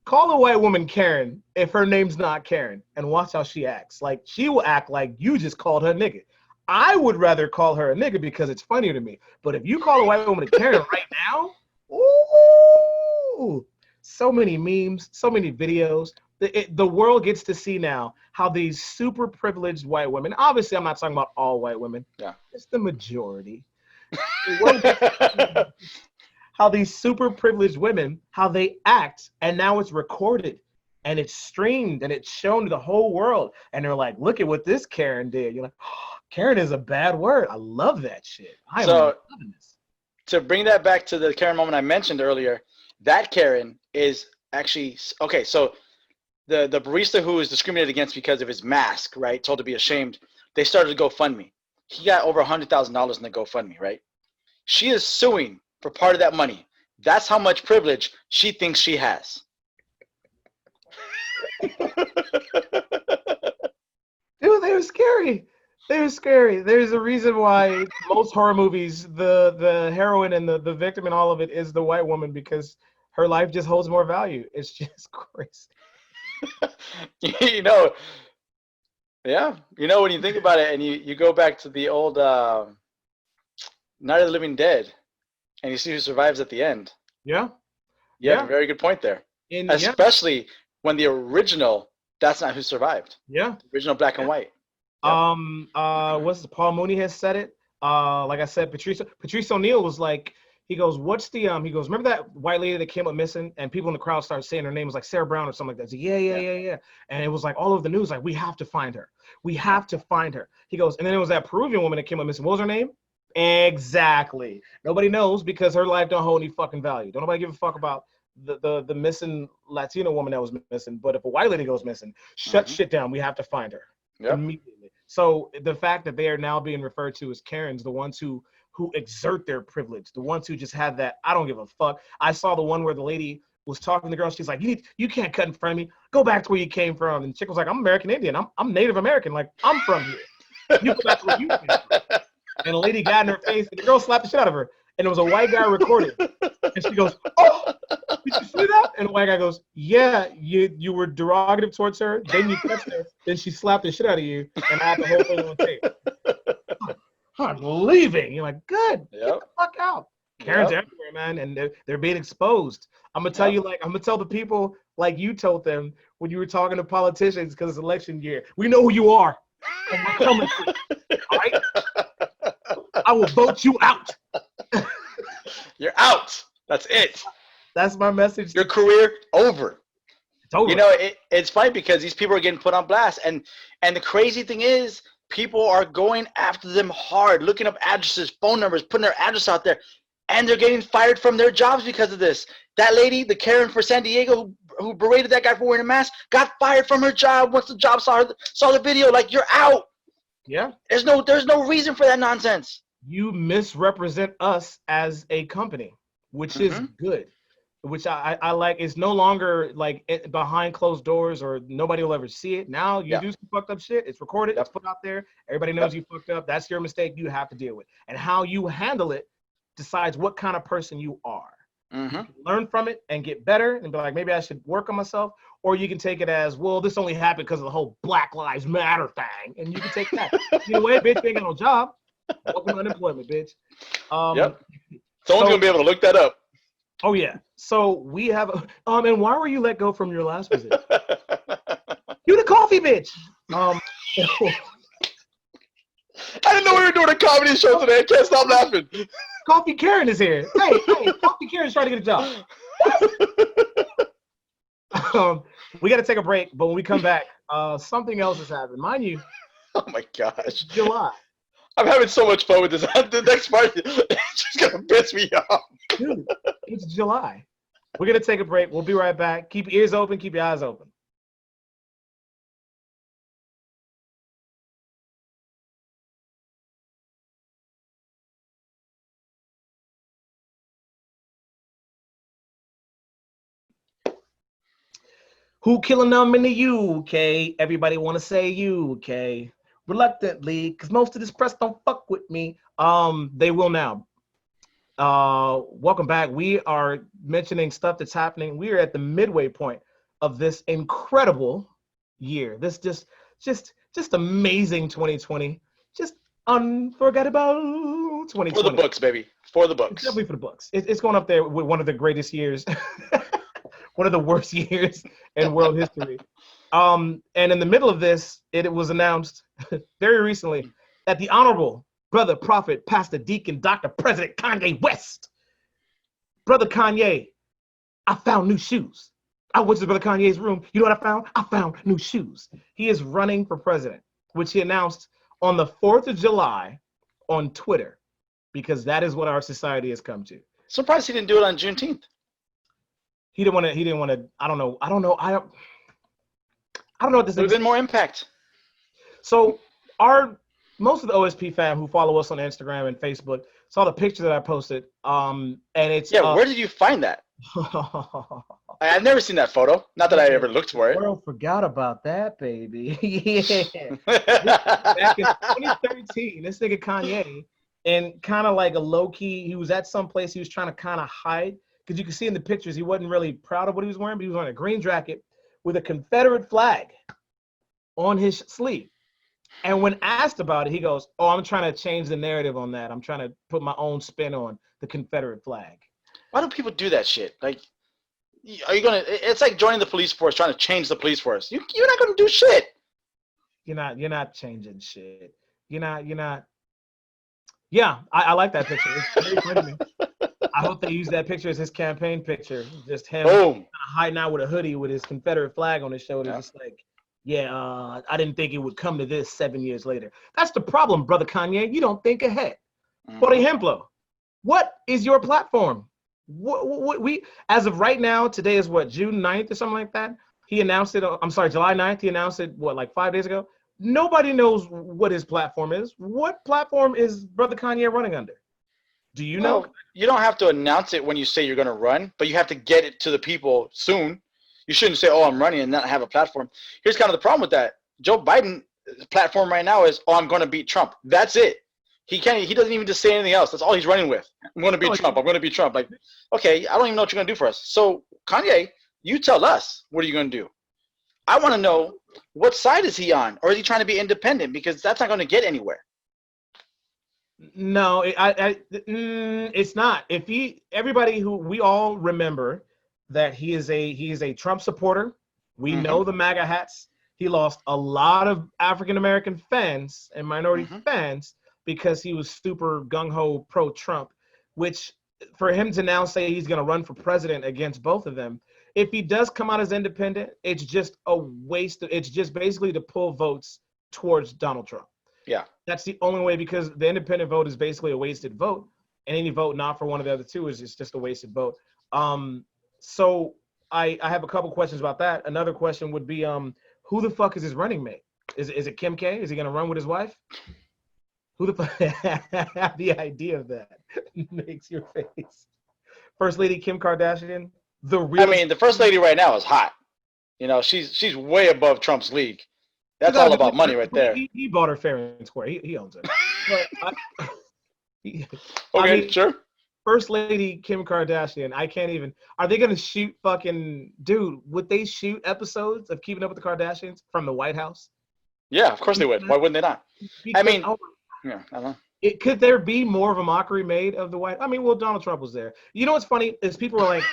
Call a white woman Karen if her name's not Karen and watch how she acts. Like, she will act like you just called her nigga. I would rather call her a nigga because it's funnier to me. But if you call a white woman a Karen right now, ooh, so many memes, so many videos. The world gets to see now how these super privileged white women, obviously I'm not talking about all white women, Yeah. it's the majority. The world gets to see how these super privileged women, how they act, and now it's recorded and it's streamed and it's shown to the whole world. And they're like, look at what this Karen did. You're like, oh, Karen is a bad word. I love that shit. I am loving this. To bring that back to the Karen moment I mentioned earlier, that Karen is actually, okay, so the barista who was discriminated against because of his mask, right, told to be ashamed, they started a GoFundMe. He got over $100,000 in the GoFundMe, right? She is suing for part of that money. That's how much privilege she thinks she has. Dude, they were scary. They were scary. There's a reason why most horror movies, the heroine and the victim and all of it is the white woman, because her life just holds more value. It's just crazy. You know, yeah. You know, when you think about it and you go back to the old Night of the Living Dead and you see who survives at the end. Yeah. You have a very good point there. Especially when the original, that's not who survived. Yeah. The original black and white. Yep. What's Paul Mooney has said it. Like I said, Patrice O'Neal was like, he goes, what's the he goes, remember that white lady that came up missing and people in the crowd started saying her name was like Sarah Brown or something like that. So, yeah. And it was like all over the news, like, we have to find her. We have to find her. He goes, and then there was that Peruvian woman that came up missing. What was her name? Exactly. Nobody knows because her life don't hold any fucking value. Don't nobody give a fuck about the missing Latino woman that was missing. But if a white lady goes missing, shut shit down. We have to find her immediately. So the fact that they are now being referred to as Karens, the ones who exert their privilege, the ones who just have that, I don't give a fuck. I saw the one where the lady was talking to the girl. She's like, you can't cut in front of me. Go back to where you came from. And the chick was like, I'm American Indian. I'm Native American. Like, I'm from here. You go back to where you came from. And the lady got in her face, and the girl slapped the shit out of her. And it was a white guy recording. And she goes, oh, did you see that? And the white guy goes, yeah, you were derogative towards her. Then you touched her. Then she slapped the shit out of you. And I had the whole thing on tape. I'm leaving. You're like, good. Get the fuck out. Karen's everywhere, man. And they're being exposed. I'm going to tell you, like, I'm going to tell the people like you told them when you were talking to politicians because it's election year. We know who you are. And we're coming for you. All right? I will vote you out. You're out. That's it. That's my message. Your career over. It's over. You know, it's funny because these people are getting put on blast, and the crazy thing is, people are going after them hard, looking up addresses, phone numbers, putting their address out there, and they're getting fired from their jobs because of this. That lady, the Karen for San Diego, who berated that guy for wearing a mask, got fired from her job once the job saw the video. Like, you're out. Yeah. There's no reason for that nonsense. You misrepresent us as a company, which is good, which I like. It's no longer like behind closed doors or nobody will ever see it. Now you do some fucked up shit. It's recorded. It's put out there. Everybody knows you fucked up. That's your mistake. You have to deal with. And how you handle it decides what kind of person you are. You can learn from it and get better and be like, maybe I should work on myself. Or you can take it as, well, this only happened because of the whole Black Lives Matter thing. And you can take that. Either way, bitch, you ain't got no job. Welcome to unemployment, bitch. Someone's gonna be able to look that up. Oh yeah. So we have and why were you let go from your last position? You the coffee bitch. I didn't know we were doing a comedy show today. I can't stop laughing. Coffee Karen is here. Hey, Coffee Karen's trying to get a job. We got to take a break, but when we come back, something else has happened. Mind you, oh my gosh, July. I'm having so much fun with this. The next part, it's just gonna piss me off. Dude, it's July. We're gonna take a break. We'll be right back. Keep your ears open. Keep your eyes open. Who killing them in the UK? Everybody want to say UK. Reluctantly, because most of this press don't fuck with me. They will now. Welcome back. We are mentioning stuff that's happening. We are at the midway point of this incredible year. This just amazing 2020. Just unforgettable 2020. For the books, baby. For the It's books. definitely for the books. It's going up there with one of the greatest years, one of the worst years in world history. And in the middle of this, it was announced very recently that the Honorable Brother Prophet, Pastor Deacon, Dr. President Kanye West, Brother Kanye, I found new shoes. I went to Brother Kanye's room. You know what I found? I found new shoes. He is running for president, which he announced on the 4th of July on Twitter, because that is what our society has come to. Surprised he didn't do it on Juneteenth. He didn't want to. I don't know what this Would have been more impact. So most of the OSP fam who follow us on Instagram and Facebook saw the picture that I posted. And it's where did you find that? I've never seen that photo. Not that I ever looked for it. World forgot about that, baby. Yeah. Back in 2013, this nigga Kanye, and kind of like a low key, he was at some place he was trying to kind of hide, because you can see in the pictures he wasn't really proud of what he was wearing, but he was wearing a green jacket with a Confederate flag on his sleeve. And when asked about it, he goes, "Oh, I'm trying to change the narrative on that. I'm trying to put my own spin on the Confederate flag." Why do people do that shit? Like, are you gonna? It's like joining the police force, trying to change the police force. You're not gonna do shit. You're not changing shit. You're not. Yeah, I like that picture. It's very funny to me. I hope they use that picture as his campaign picture. Just him hiding out with a hoodie with his Confederate flag on his shoulder, just like, I didn't think it would come to this 7 years later. That's the problem, Brother Kanye. You don't think ahead. Por ejemplo, what is your platform? What we, as of right now, today is what, June 9th or something like that? He announced it, I'm sorry, July 9th. He announced it, like 5 days ago? Nobody knows what his platform is. What platform is Brother Kanye running under? Do you know? You don't have to announce it when you say you're going to run, but you have to get it to the people soon. You shouldn't say, "Oh, I'm running," and not have a platform. Here's kind of the problem with that. Joe Biden's platform right now is, "Oh, I'm going to beat Trump." That's it. He doesn't even just say anything else. That's all he's running with. I'm going to beat Trump. I'm going to beat Trump. Like, okay, I don't even know what you're going to do for us. So, Kanye, you tell us, what are you going to do? I want to know, what side is he on? Or is he trying to be independent? Because that's not going to get anywhere. No, it's not. Everybody who, we all remember that he is a Trump supporter. We know the MAGA hats. He lost a lot of African American fans and minority fans because he was super gung-ho pro-Trump, which for him to now say he's going to run for president against both of them, if he does come out as independent, it's just a waste. It's just basically to pull votes towards Donald Trump. Yeah. That's the only way, because the independent vote is basically a wasted vote. And any vote not for one of the other two is just a wasted vote. So I have a couple questions about that. Another question would be, who the fuck is his running mate? Is it Kim K? Is he going to run with his wife? Who the fuck? The idea of that makes your face. First Lady Kim Kardashian, the First Lady right now is hot. You know, she's way above Trump's league. That's all about money right there. He bought her fair and square. He owns it. But, sure. First Lady Kim Kardashian, I can't even. Are they going to shoot fucking, dude, would they shoot episodes of Keeping Up with the Kardashians from the White House? Yeah, of course they would. Why wouldn't they not? Because, I don't know. Could there be more of a mockery made of the White? Well, Donald Trump was there. You know what's funny is people are like,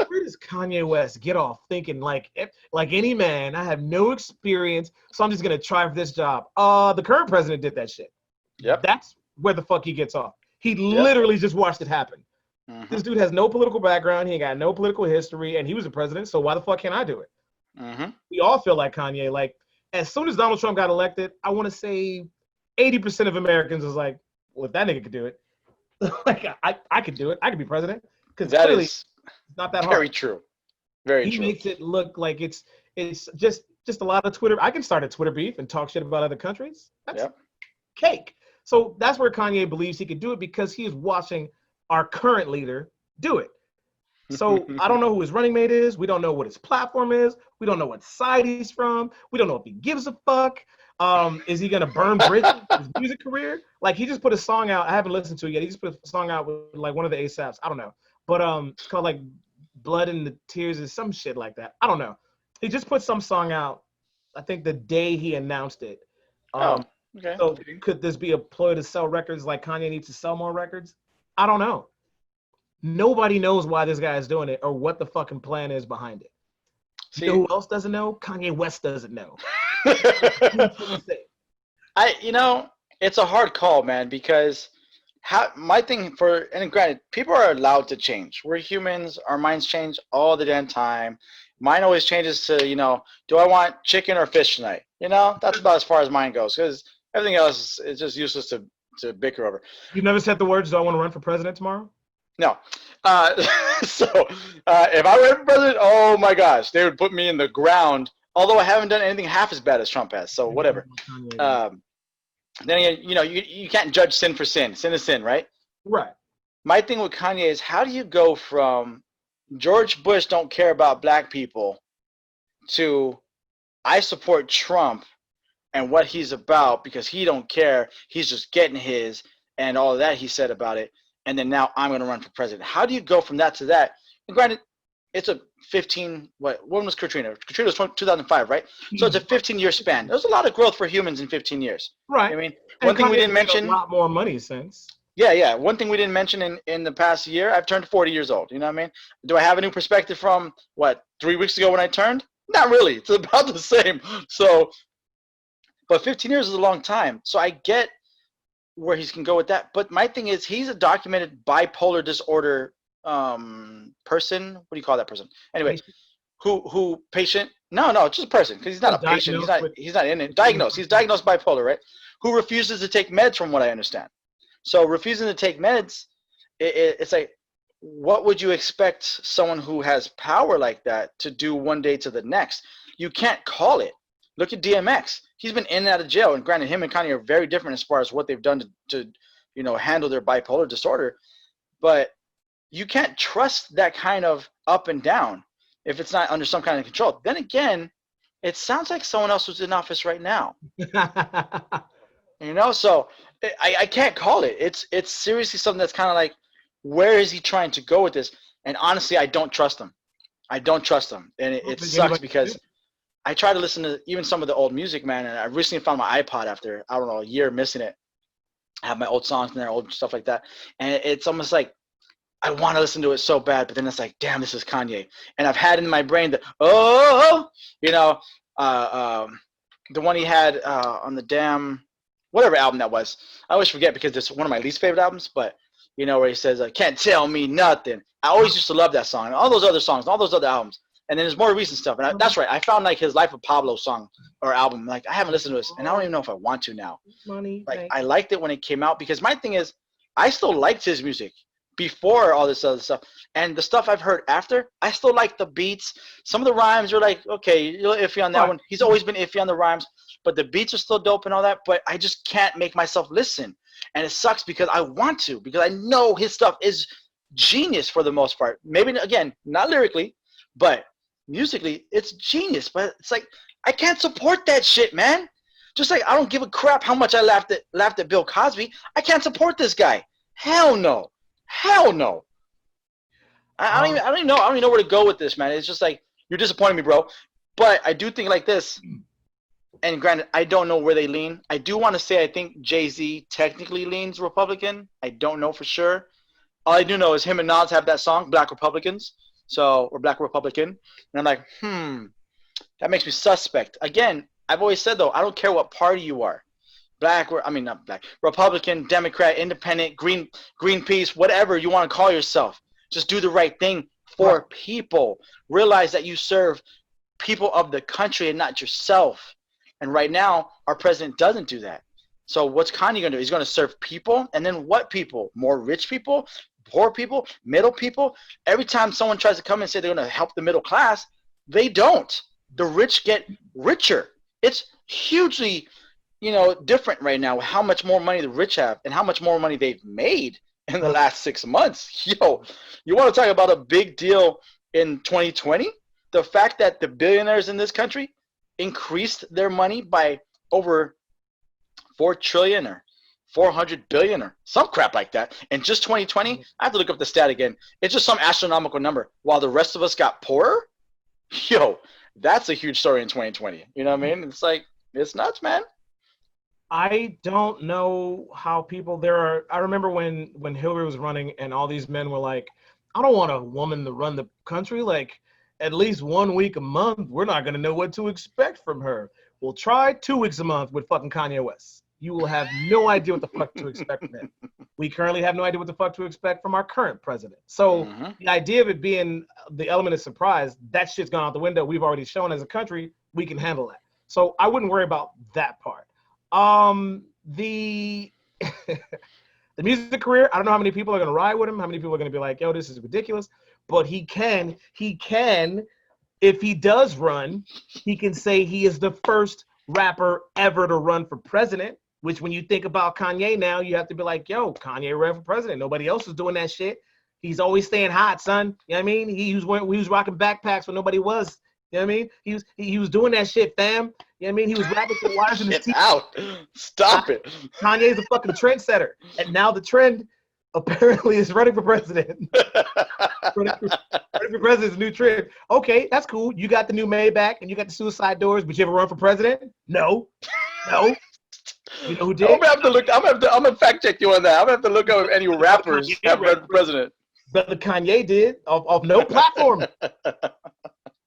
where does Kanye West get off thinking like any man? I have no experience, so I'm just gonna try for this job. The current president did that shit. Yep. That's where the fuck he gets off. He literally just watched it happen. This dude has no political background. He ain't got no political history, and he was the president. So why the fuck can't I do it? We all feel like Kanye. Like, as soon as Donald Trump got elected, I want to say 80% of Americans was like, well, if that nigga could do it, like I could do it. I could be president. Because clearly it's not that hard. Very true. Very true. He makes it look like it's just a lot of Twitter. I can start a Twitter beef and talk shit about other countries. That's cake. So that's where Kanye believes he could do it, because he is watching our current leader do it. So I don't know who his running mate is. We don't know what his platform is. We don't know what side he's from. We don't know if he gives a fuck. Is he gonna burn bridges his music career? Like he just put a song out. I haven't listened to it yet. He just put a song out with like one of the ASAPs. I don't know, but it's called like Blood and the Tears or some shit like that. I don't know. He just put some song out. I think the day he announced it. Oh, okay. So could this be a ploy to sell records like Kanye needs to sell more records? I don't know. Nobody knows why this guy is doing it or what the fucking plan is behind it. See, you know who else doesn't know? Kanye West doesn't know. it's a hard call, man, because my thing and granted, people are allowed to change. We're humans. Our minds change all the damn time. Mine always changes to, do I want chicken or fish tonight? That's about as far as mine goes, because everything else is just useless to bicker over. You've never said the words, do I want to run for president tomorrow? No. If I were president, oh my gosh, they would put me in the ground, although I haven't done anything half as bad as Trump has, so whatever. Then again, you can't judge sin for sin. Sin is sin, right? Right. My thing with Kanye is, how do you go from George Bush don't care about black people to I support Trump and what he's about because he don't care, he's just getting his, and all of that he said about it, and then now I'm going to run for president? How do you go from that to that? And granted, it's a 15, when was Katrina? Katrina was 2005, right? So it's a 15-year span. There's a lot of growth for humans in 15 years. Right. I mean, one thing we didn't mention. A lot more money since. Yeah. One thing we didn't mention in the past year, I've turned 40 years old. You know what I mean? Do I have a new perspective from, 3 weeks ago when I turned? Not really. It's about the same. So, but 15 years is a long time. So I get where he can go with that. But my thing is, he's a documented bipolar disorder person. What do you call that person? Anyway, who patient? No, just a person, because he's not a patient. He's not in it. Diagnosed. He's diagnosed bipolar, right? Who refuses to take meds, from what I understand. So refusing to take meds, it's like, what would you expect someone who has power like that to do one day to the next? You can't call it. Look at DMX. He's been in and out of jail, and granted, him and Kanye are very different as far as what they've done to handle their bipolar disorder. But you can't trust that kind of up and down if it's not under some kind of control. Then again, it sounds like someone else who's in office right now. So I can't call it. It's seriously something that's kind of like, where is he trying to go with this? And honestly, I don't trust him. And it sucks because I try to listen to even some of the old music, man, and I recently found my iPod after, I don't know, a year missing it. I have my old songs in there, old stuff like that. And it's almost like, I want to listen to it so bad, but then it's like, damn, this is Kanye. And I've had in my brain the one he had on the damn, whatever album that was. I always forget because it's one of my least favorite albums, but where he says, can't tell me nothing. I always used to love that song and all those other songs, all those other albums. And then there's more recent stuff. And that's right. I found like his Life of Pablo song or album. Like, I haven't listened to this, and I don't even know if I want to now. I liked it when it came out, because my thing is, I still liked his music before all this other stuff. And the stuff I've heard after, I still like the beats. Some of the rhymes are like, okay, you're a little iffy on that one. He's always been iffy on the rhymes, but the beats are still dope and all that. But I just can't make myself listen. And it sucks because I want to, because I know his stuff is genius for the most part. Maybe, again, not lyrically, but musically, it's genius. But it's like, I can't support that shit, man. Just like I don't give a crap how much I laughed at Bill Cosby. I can't support this guy. Hell no. I don't even know where to go with this, man. It's just like, you're disappointing me, bro. But I do think like this, and granted, I don't know where they lean. I do want to say I think Jay-Z technically leans Republican. I don't know for sure. All I do know is him and Nas have that song, Black Republicans, or Black Republican. And I'm like, that makes me suspect. Again, I've always said, though, I don't care what party you are. Not black, Republican, Democrat, Independent, Greenpeace, whatever you want to call yourself. Just do the right thing for people. Realize that you serve people of the country and not yourself. And right now, our president doesn't do that. So what's Kanye going to do? He's going to serve people. And then what people? More rich people, poor people, middle people. Every time someone tries to come and say they're going to help the middle class, they don't. The rich get richer. It's hugely different right now, how much more money the rich have and how much more money they've made in the last 6 months. Yo, you want to talk about a big deal in 2020? The fact that the billionaires in this country increased their money by over 4 trillion or 400 billion or some crap like that in just 2020. I have to look up the stat again. It's just some astronomical number while the rest of us got poorer. Yo, that's a huge story in 2020. You know what I mean? It's like, it's nuts, man. I don't know how people I remember when Hillary was running and all these men were like, I don't want a woman to run the country. Like, at least 1 week a month, we're not going to know what to expect from her. We'll try 2 weeks a month with fucking Kanye West. You will have no idea what the fuck to expect from him. We currently have no idea what the fuck to expect from our current president. So the idea of it being the element of surprise, that shit's gone out the window. We've already shown as a country we can handle that. So I wouldn't worry about that part. The the music career, I don't know how many people are going to ride with him, how many people are going to be like, yo, this is ridiculous. But he can, if he does run, he can say he is the first rapper ever to run for president, which when you think about Kanye now, you have to be like, yo, Kanye ran for president. Nobody else is doing that shit. He's always staying hot, son. You know what I mean? He was rocking backpacks when nobody was. You know what I mean? He was doing that shit, fam. You know what I mean? He was rapping to the wires in his teeth. Out. Stop it. Kanye's a fucking trendsetter. And now the trend apparently is running for president. running for president is a new trend. Okay, that's cool. You got the new Maybach and you got the suicide doors, but you ever run for president? No. You know who did? I'm gonna fact check you on that. I'm gonna have to look up if any rappers have run for president. Brother Kanye did of no platform.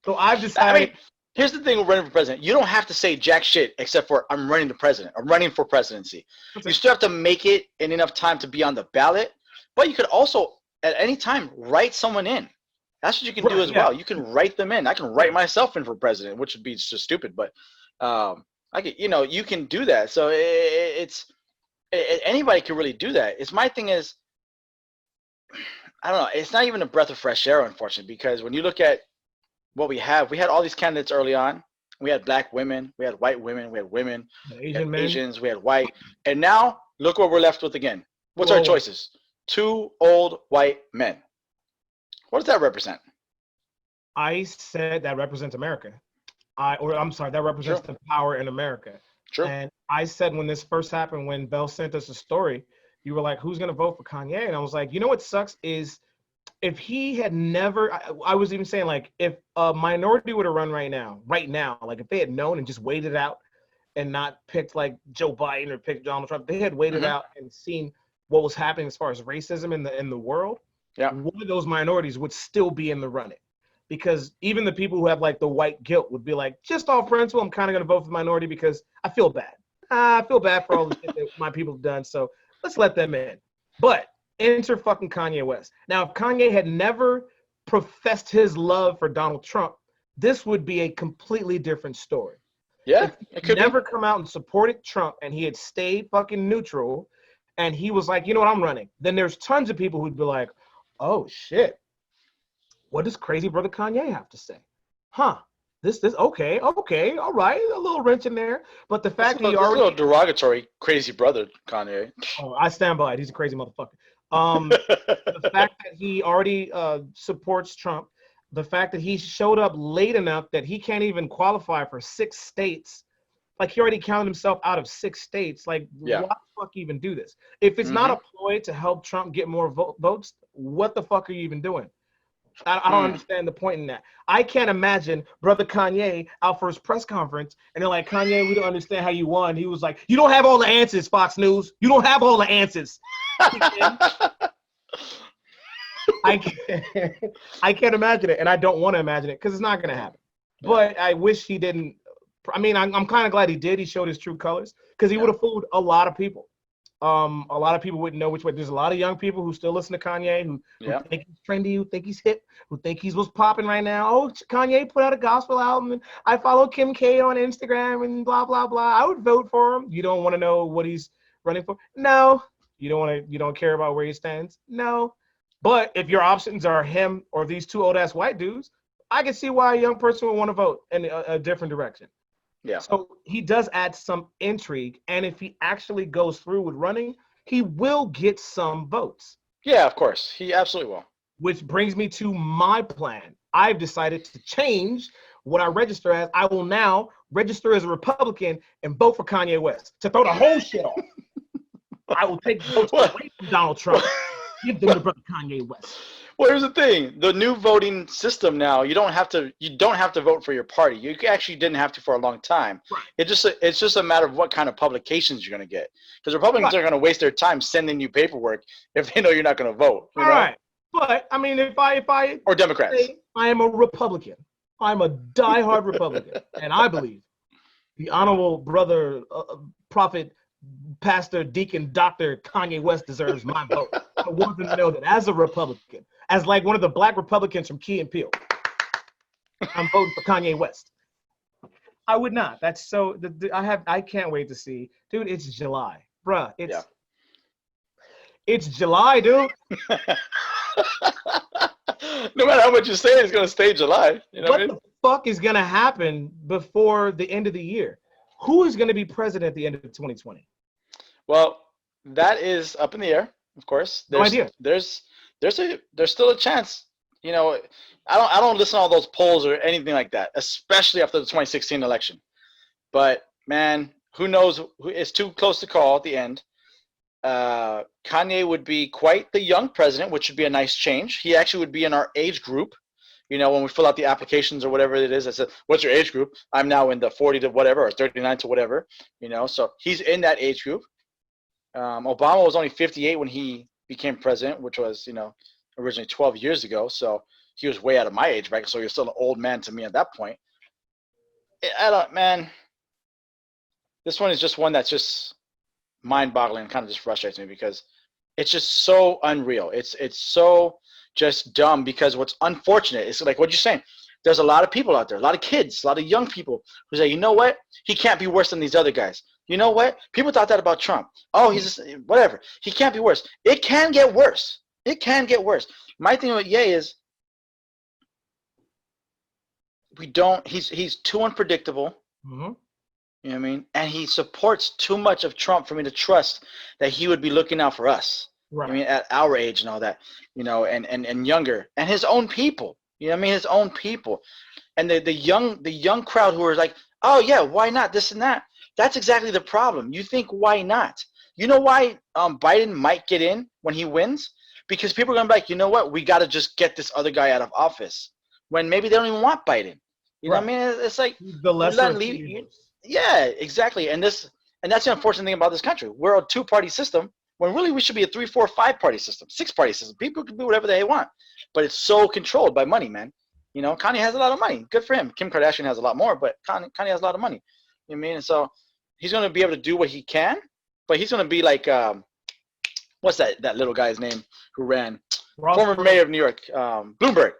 So I've decided. I mean, here's the thing with running for president. You don't have to say jack shit except for I'm running the president. I'm running for presidency. You still have to make it in enough time to be on the ballot, but you could also at any time write someone in. That's what you can do as well. You can write them in. I can write myself in for president, which would be just stupid, but you can do that. So anybody can really do that. My thing is, I don't know. It's not even a breath of fresh air, unfortunately, because when you look at what we had all these candidates early on. We had black women, we had white women, we had women, Asians, we had white. And now look what we're left with again. What's our choices? 2 old white men. What does that represent? I said that represents America. That represents the power in America. True. And I said when this first happened, when Bell sent us a story, you were like, who's going to vote for Kanye? And I was like, you know what sucks is if he had never, I was even saying, like, if a minority would have run right now, like if they had known and just waited out and not picked like Joe Biden or picked Donald Trump, they had waited out and seen what was happening as far as racism in the world. Yeah, one of those minorities would still be in the running, because even the people who have like the white guilt would be like, just off principle, I'm kind of going to vote for the minority because I feel bad. I feel bad for all the shit that my people have done, so let's let them in. But enter fucking Kanye West. Now, if Kanye had never professed his love for Donald Trump, this would be a completely different story. Yeah, if he never come out and supported Trump and he had stayed fucking neutral and he was like, you know what, I'm running, then there's tons of people who'd be like, oh shit, what does crazy brother Kanye have to say? This okay, all right, a little wrench in there, but the fact that he already a little derogatory, crazy brother Kanye. Oh, I stand by it. He's a crazy motherfucker. The fact that he already supports Trump, the fact that he showed up late enough that he can't even qualify for 6 states, like he already counted himself out of 6 states. Like, why the fuck even do this? If it's not a ploy to help Trump get more votes, what the fuck are you even doing? I don't understand the point in that. I can't imagine brother Kanye out for his press conference and they're like, Kanye, we don't understand how you won. He was like, you don't have all the answers, Fox News. You don't have all the answers. I can't imagine it, and I don't want to imagine it because it's not going to happen. But I wish he didn't. I mean, I'm kind of glad he did. He showed his true colors because he would have fooled a lot of people. A lot of people wouldn't know which way. There's a lot of young people who still listen to Kanye, who think he's trendy, who think he's hip, who think he's what's popping right now. Oh, Kanye put out a gospel album, and I follow Kim K on Instagram, and blah blah blah. I would vote for him. You don't want to know what he's running for? No. You don't care about where he stands? No. But if your options are him or these 2 old ass white dudes, I can see why a young person would want to vote in a different direction. Yeah. So he does add some intrigue, and if he actually goes through with running, he will get some votes. Yeah, of course. He absolutely will. Which brings me to my plan. I've decided to change what I register as. I will now register as a Republican and vote for Kanye West to throw the whole shit off. I will take votes away from Donald Trump, give them to brother Kanye West. Well, here's the thing: the new voting system now, you don't have to vote for your party. You actually didn't have to for a long time. Right. It's just a matter of what kind of publications you're going to get, because Republicans are going to waste their time sending you paperwork if they know you're not going to vote. You know? Right. But I mean, if I or Democrats, I am a Republican. I'm a diehard Republican, and I believe the honorable brother, prophet, pastor, deacon, doctor Kanye West deserves my vote. I want them to know that as a Republican, as like one of the black Republicans from Key and Peele, I'm voting for Kanye West. I would not. That's so. I can't wait to see, dude. It's July, bruh. It's July, dude. No matter how much you say, it's gonna stay July. You know what the fuck is gonna happen before the end of the year? Who is gonna be president at the end of 2020? Well, that is up in the air, of course. No idea. There's still a chance. You know, I don't listen to all those polls or anything like that, especially after the 2016 election. But man, who knows? It's too close to call at the end. Kanye would be quite the young president, which would be a nice change. He actually would be in our age group. You know, when we fill out the applications or whatever it is, I said, what's your age group? I'm now in the 40 to whatever, or 39 to whatever, you know, so he's in that age group. Obama was only 58 when he became president, which was, you know, originally 12 years ago. So he was way out of my age bracket. So he was still an old man to me at that point. Man, this one is just one that's just mind-boggling and kind of just frustrates me because it's just so unreal. It's so just dumb, because what's unfortunate is, like what you're saying, there's a lot of people out there, a lot of kids, a lot of young people who say, you know what, he can't be worse than these other guys. You know what, people thought that about Trump. Oh, he's just, whatever, he can't be worse. It can get worse. It can get worse. My thing with Ye is he's too unpredictable. Mm-hmm. You know what I mean? And he supports too much of Trump for me to trust that he would be looking out for us. Right. I mean, at our age and all that, you know, and younger, and his own people. You know what I mean? His own people, and the young crowd who are like, oh yeah, why not this and that? That's exactly the problem. You think why not? You know why Biden might get in when he wins? Because people are gonna be like, you know what? We got to just get this other guy out of office. When maybe they don't even want Biden. You know what I mean? It's like the lesser. Yeah, exactly. And that's the unfortunate thing about this country. We're a two-party system when really we should be a 3, 4, 5-party system, 6-party system. People can do whatever they want, but it's so controlled by money, man. You know, Kanye has a lot of money. Good for him. Kim Kardashian has a lot more, but Kanye has a lot of money. You know what I mean? And so he's going to be able to do what he can, but he's going to be like, what's that little guy's name who ran? Former mayor of New York, Bloomberg.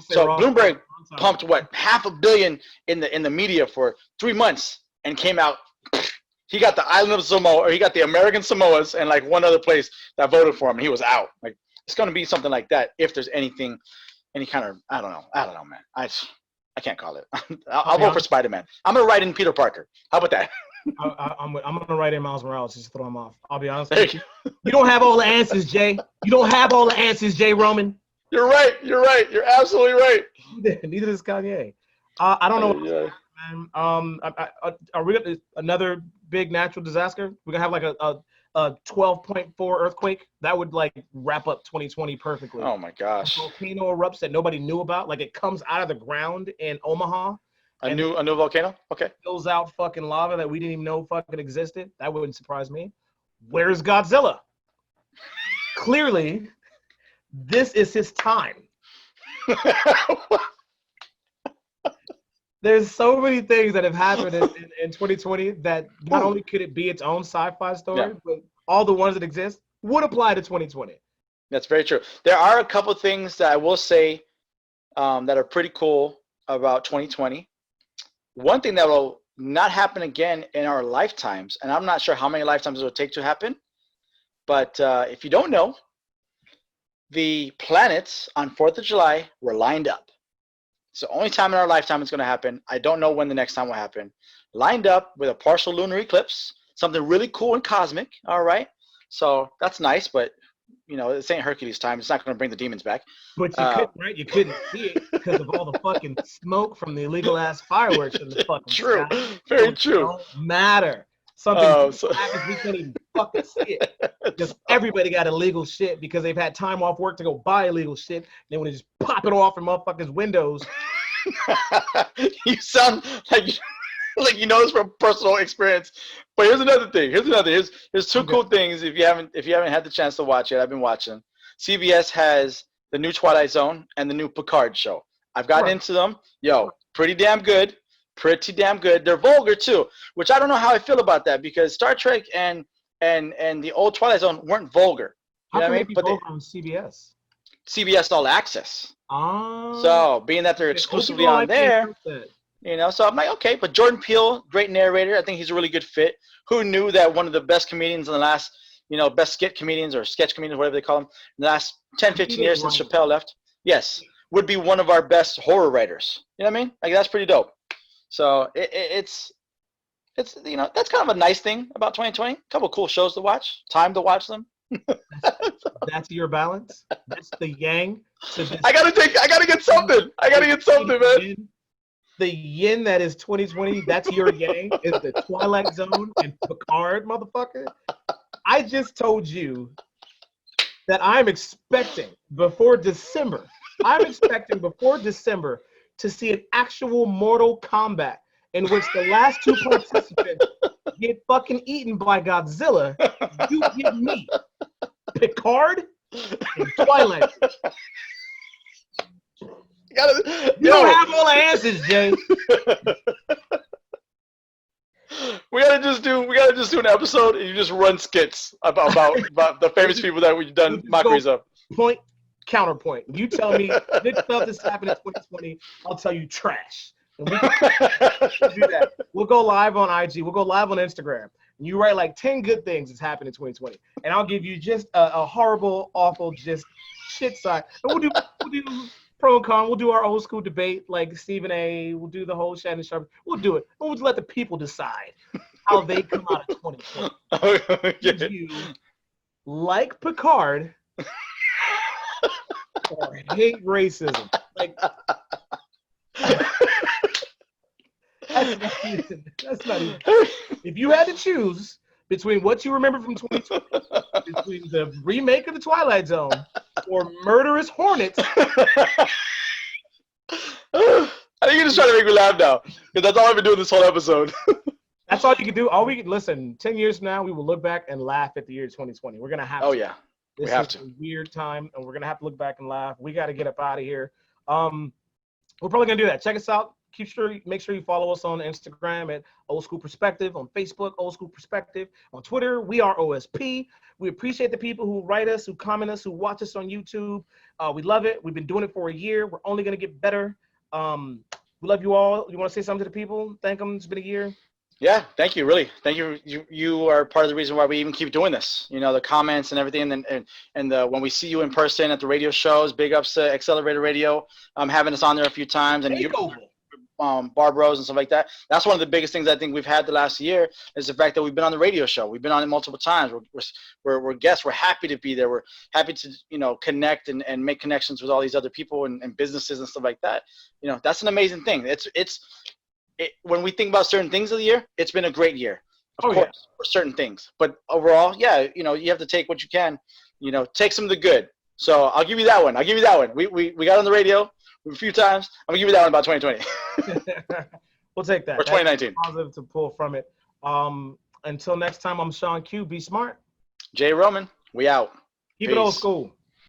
So Bloomberg pumped what, $500 million in the media for 3 months and came out. He got the island of Samoa, or he got the American Samoas, and like one other place that voted for him, and he was out. Like, it's going to be something like that if there's any kind of, I don't know, man. I can't call it. I'll vote for Spider-Man. I'm gonna write in Peter Parker. How about that? I'm gonna write in Miles Morales just to throw him off. I'll be honest with you. You don't have all the answers, Jay. You don't have all the answers, Jay Roman. You're right. You're absolutely right. Neither does Kanye. I don't know. Man. Are we gonna another big natural disaster? We're gonna have like a 12.4 earthquake that would like wrap up 2020 perfectly. Oh my gosh! A volcano erupts that nobody knew about. Like it comes out of the ground in Omaha. A new volcano. Okay. Fills out fucking lava that we didn't even know fucking existed. That wouldn't surprise me. Where's Godzilla? Clearly, this is his time. There's so many things that have happened in 2020 that not only could it be its own sci-fi story, but all the ones that exist would apply to 2020. That's very true. There are a couple of things that I will say that are pretty cool about 2020. One thing that will not happen again in our lifetimes, and I'm not sure how many lifetimes it will take to happen, but if you don't know, the planets on 4th of July were lined up. It's the only time in our lifetime it's going to happen. I don't know when the next time will happen. Lined up with a partial lunar eclipse, something really cool and cosmic, all right? So that's nice, but this ain't Hercules time. It's not going to bring the demons back. But you couldn't, right? You couldn't see it because of all the fucking smoke from the illegal ass fireworks in the fucking True, sky. very So it true. don't matter. Something happens, we can't even fucking see it. Just everybody got illegal shit because they've had time off work to go buy illegal shit. And they want to just pop it off in motherfuckers' windows. You sound like you know this from personal experience. But here's another thing. Here's two cool things. If you haven't had the chance to watch it, I've been watching. CBS has the new Twilight Zone and the new Picard show. I've gotten into them. Yo, pretty damn good. They're vulgar too, which I don't know how I feel about that because Star Trek and the old Twilight Zone weren't vulgar. How can they be vulgar on CBS? CBS All Access. Oh. So being that they're exclusively on there, so I'm like, okay. But Jordan Peele, great narrator. I think he's a really good fit. Who knew that one of the best comedians in the last, best skit comedians or sketch comedians, whatever they call them, in the last 10, 15 years since Chappelle left, yes, would be one of our best horror writers. You know what I mean? Like that's pretty dope. So it's that's kind of a nice thing about 2020. A couple of cool shows to watch. Time to watch them. That's your balance. That's the yang. I gotta get something. Man. The yin that is 2020. That's your yang. Is the Twilight Zone and Picard, motherfucker. I just told you that I'm expecting before December to see an actual Mortal Kombat in which the last two participants get fucking eaten by Godzilla. You give me Picard and Twilight. You don't have all the answers, Jay. We gotta just do an episode and you just run skits about the famous people that we've done mockeries of. Point, counterpoint. You tell me good stuff that's happened in 2020. I'll tell you trash. And we can do that. We'll go live on IG. We'll go live on Instagram. And you write like 10 good things that's happened in 2020. And I'll give you just a horrible, awful, just shit side. And we'll do pro and con. We'll do our old school debate like Stephen A. We'll do the whole Shannon Sharp. We'll do it. And we'll just let the people decide how they come out of 2020. Did you like Picard or hate racism? Like that's not even. If you had to choose between what you remember from 2020, between the remake of the Twilight Zone or Murderous Hornets. I think you're just trying to make me laugh now, because that's all I've been doing this whole episode. That's all you can do. Listen. 10 years from now, we will look back and laugh at the year 2020. We're gonna have. Oh to. yeah, we have to. A weird time, and we're gonna have to look back and laugh. We got to get up out of here. We're probably gonna do that. Check us out. Make sure you follow us on Instagram at Old School Perspective, on Facebook, Old School Perspective, on Twitter. We are OSP. We appreciate the people who write us, who comment us, who watch us on YouTube. We love it. We've been doing it for a year. We're only gonna get better. We love you all. You want to say something to the people? Thank them. It's been a year. Yeah, thank you. Really, thank you. You are part of the reason why we even keep doing this. The comments and everything, and when we see you in person at the radio shows. Big ups to Accelerator Radio. Having us on there a few times, and you. Barbros and stuff like that. That's one of the biggest things I think we've had the last year is the fact that we've been on the radio show. We've been on it multiple times. We're guests. We're happy to be there. We're happy to connect and make connections with all these other people and businesses and stuff like that. That's an amazing thing. When we think about certain things of the year, it's been a great year. Of course, for certain things, but overall, yeah, you have to take what you can. Take some of the good. So I'll give you that one. We got on the radio a few times. I'm gonna give you that one about 2020. We'll take that. Or 2019. That's positive to pull from it. Until next time, I'm Shaun Q. Be smart. Jay Roman. We out. Keep it old school.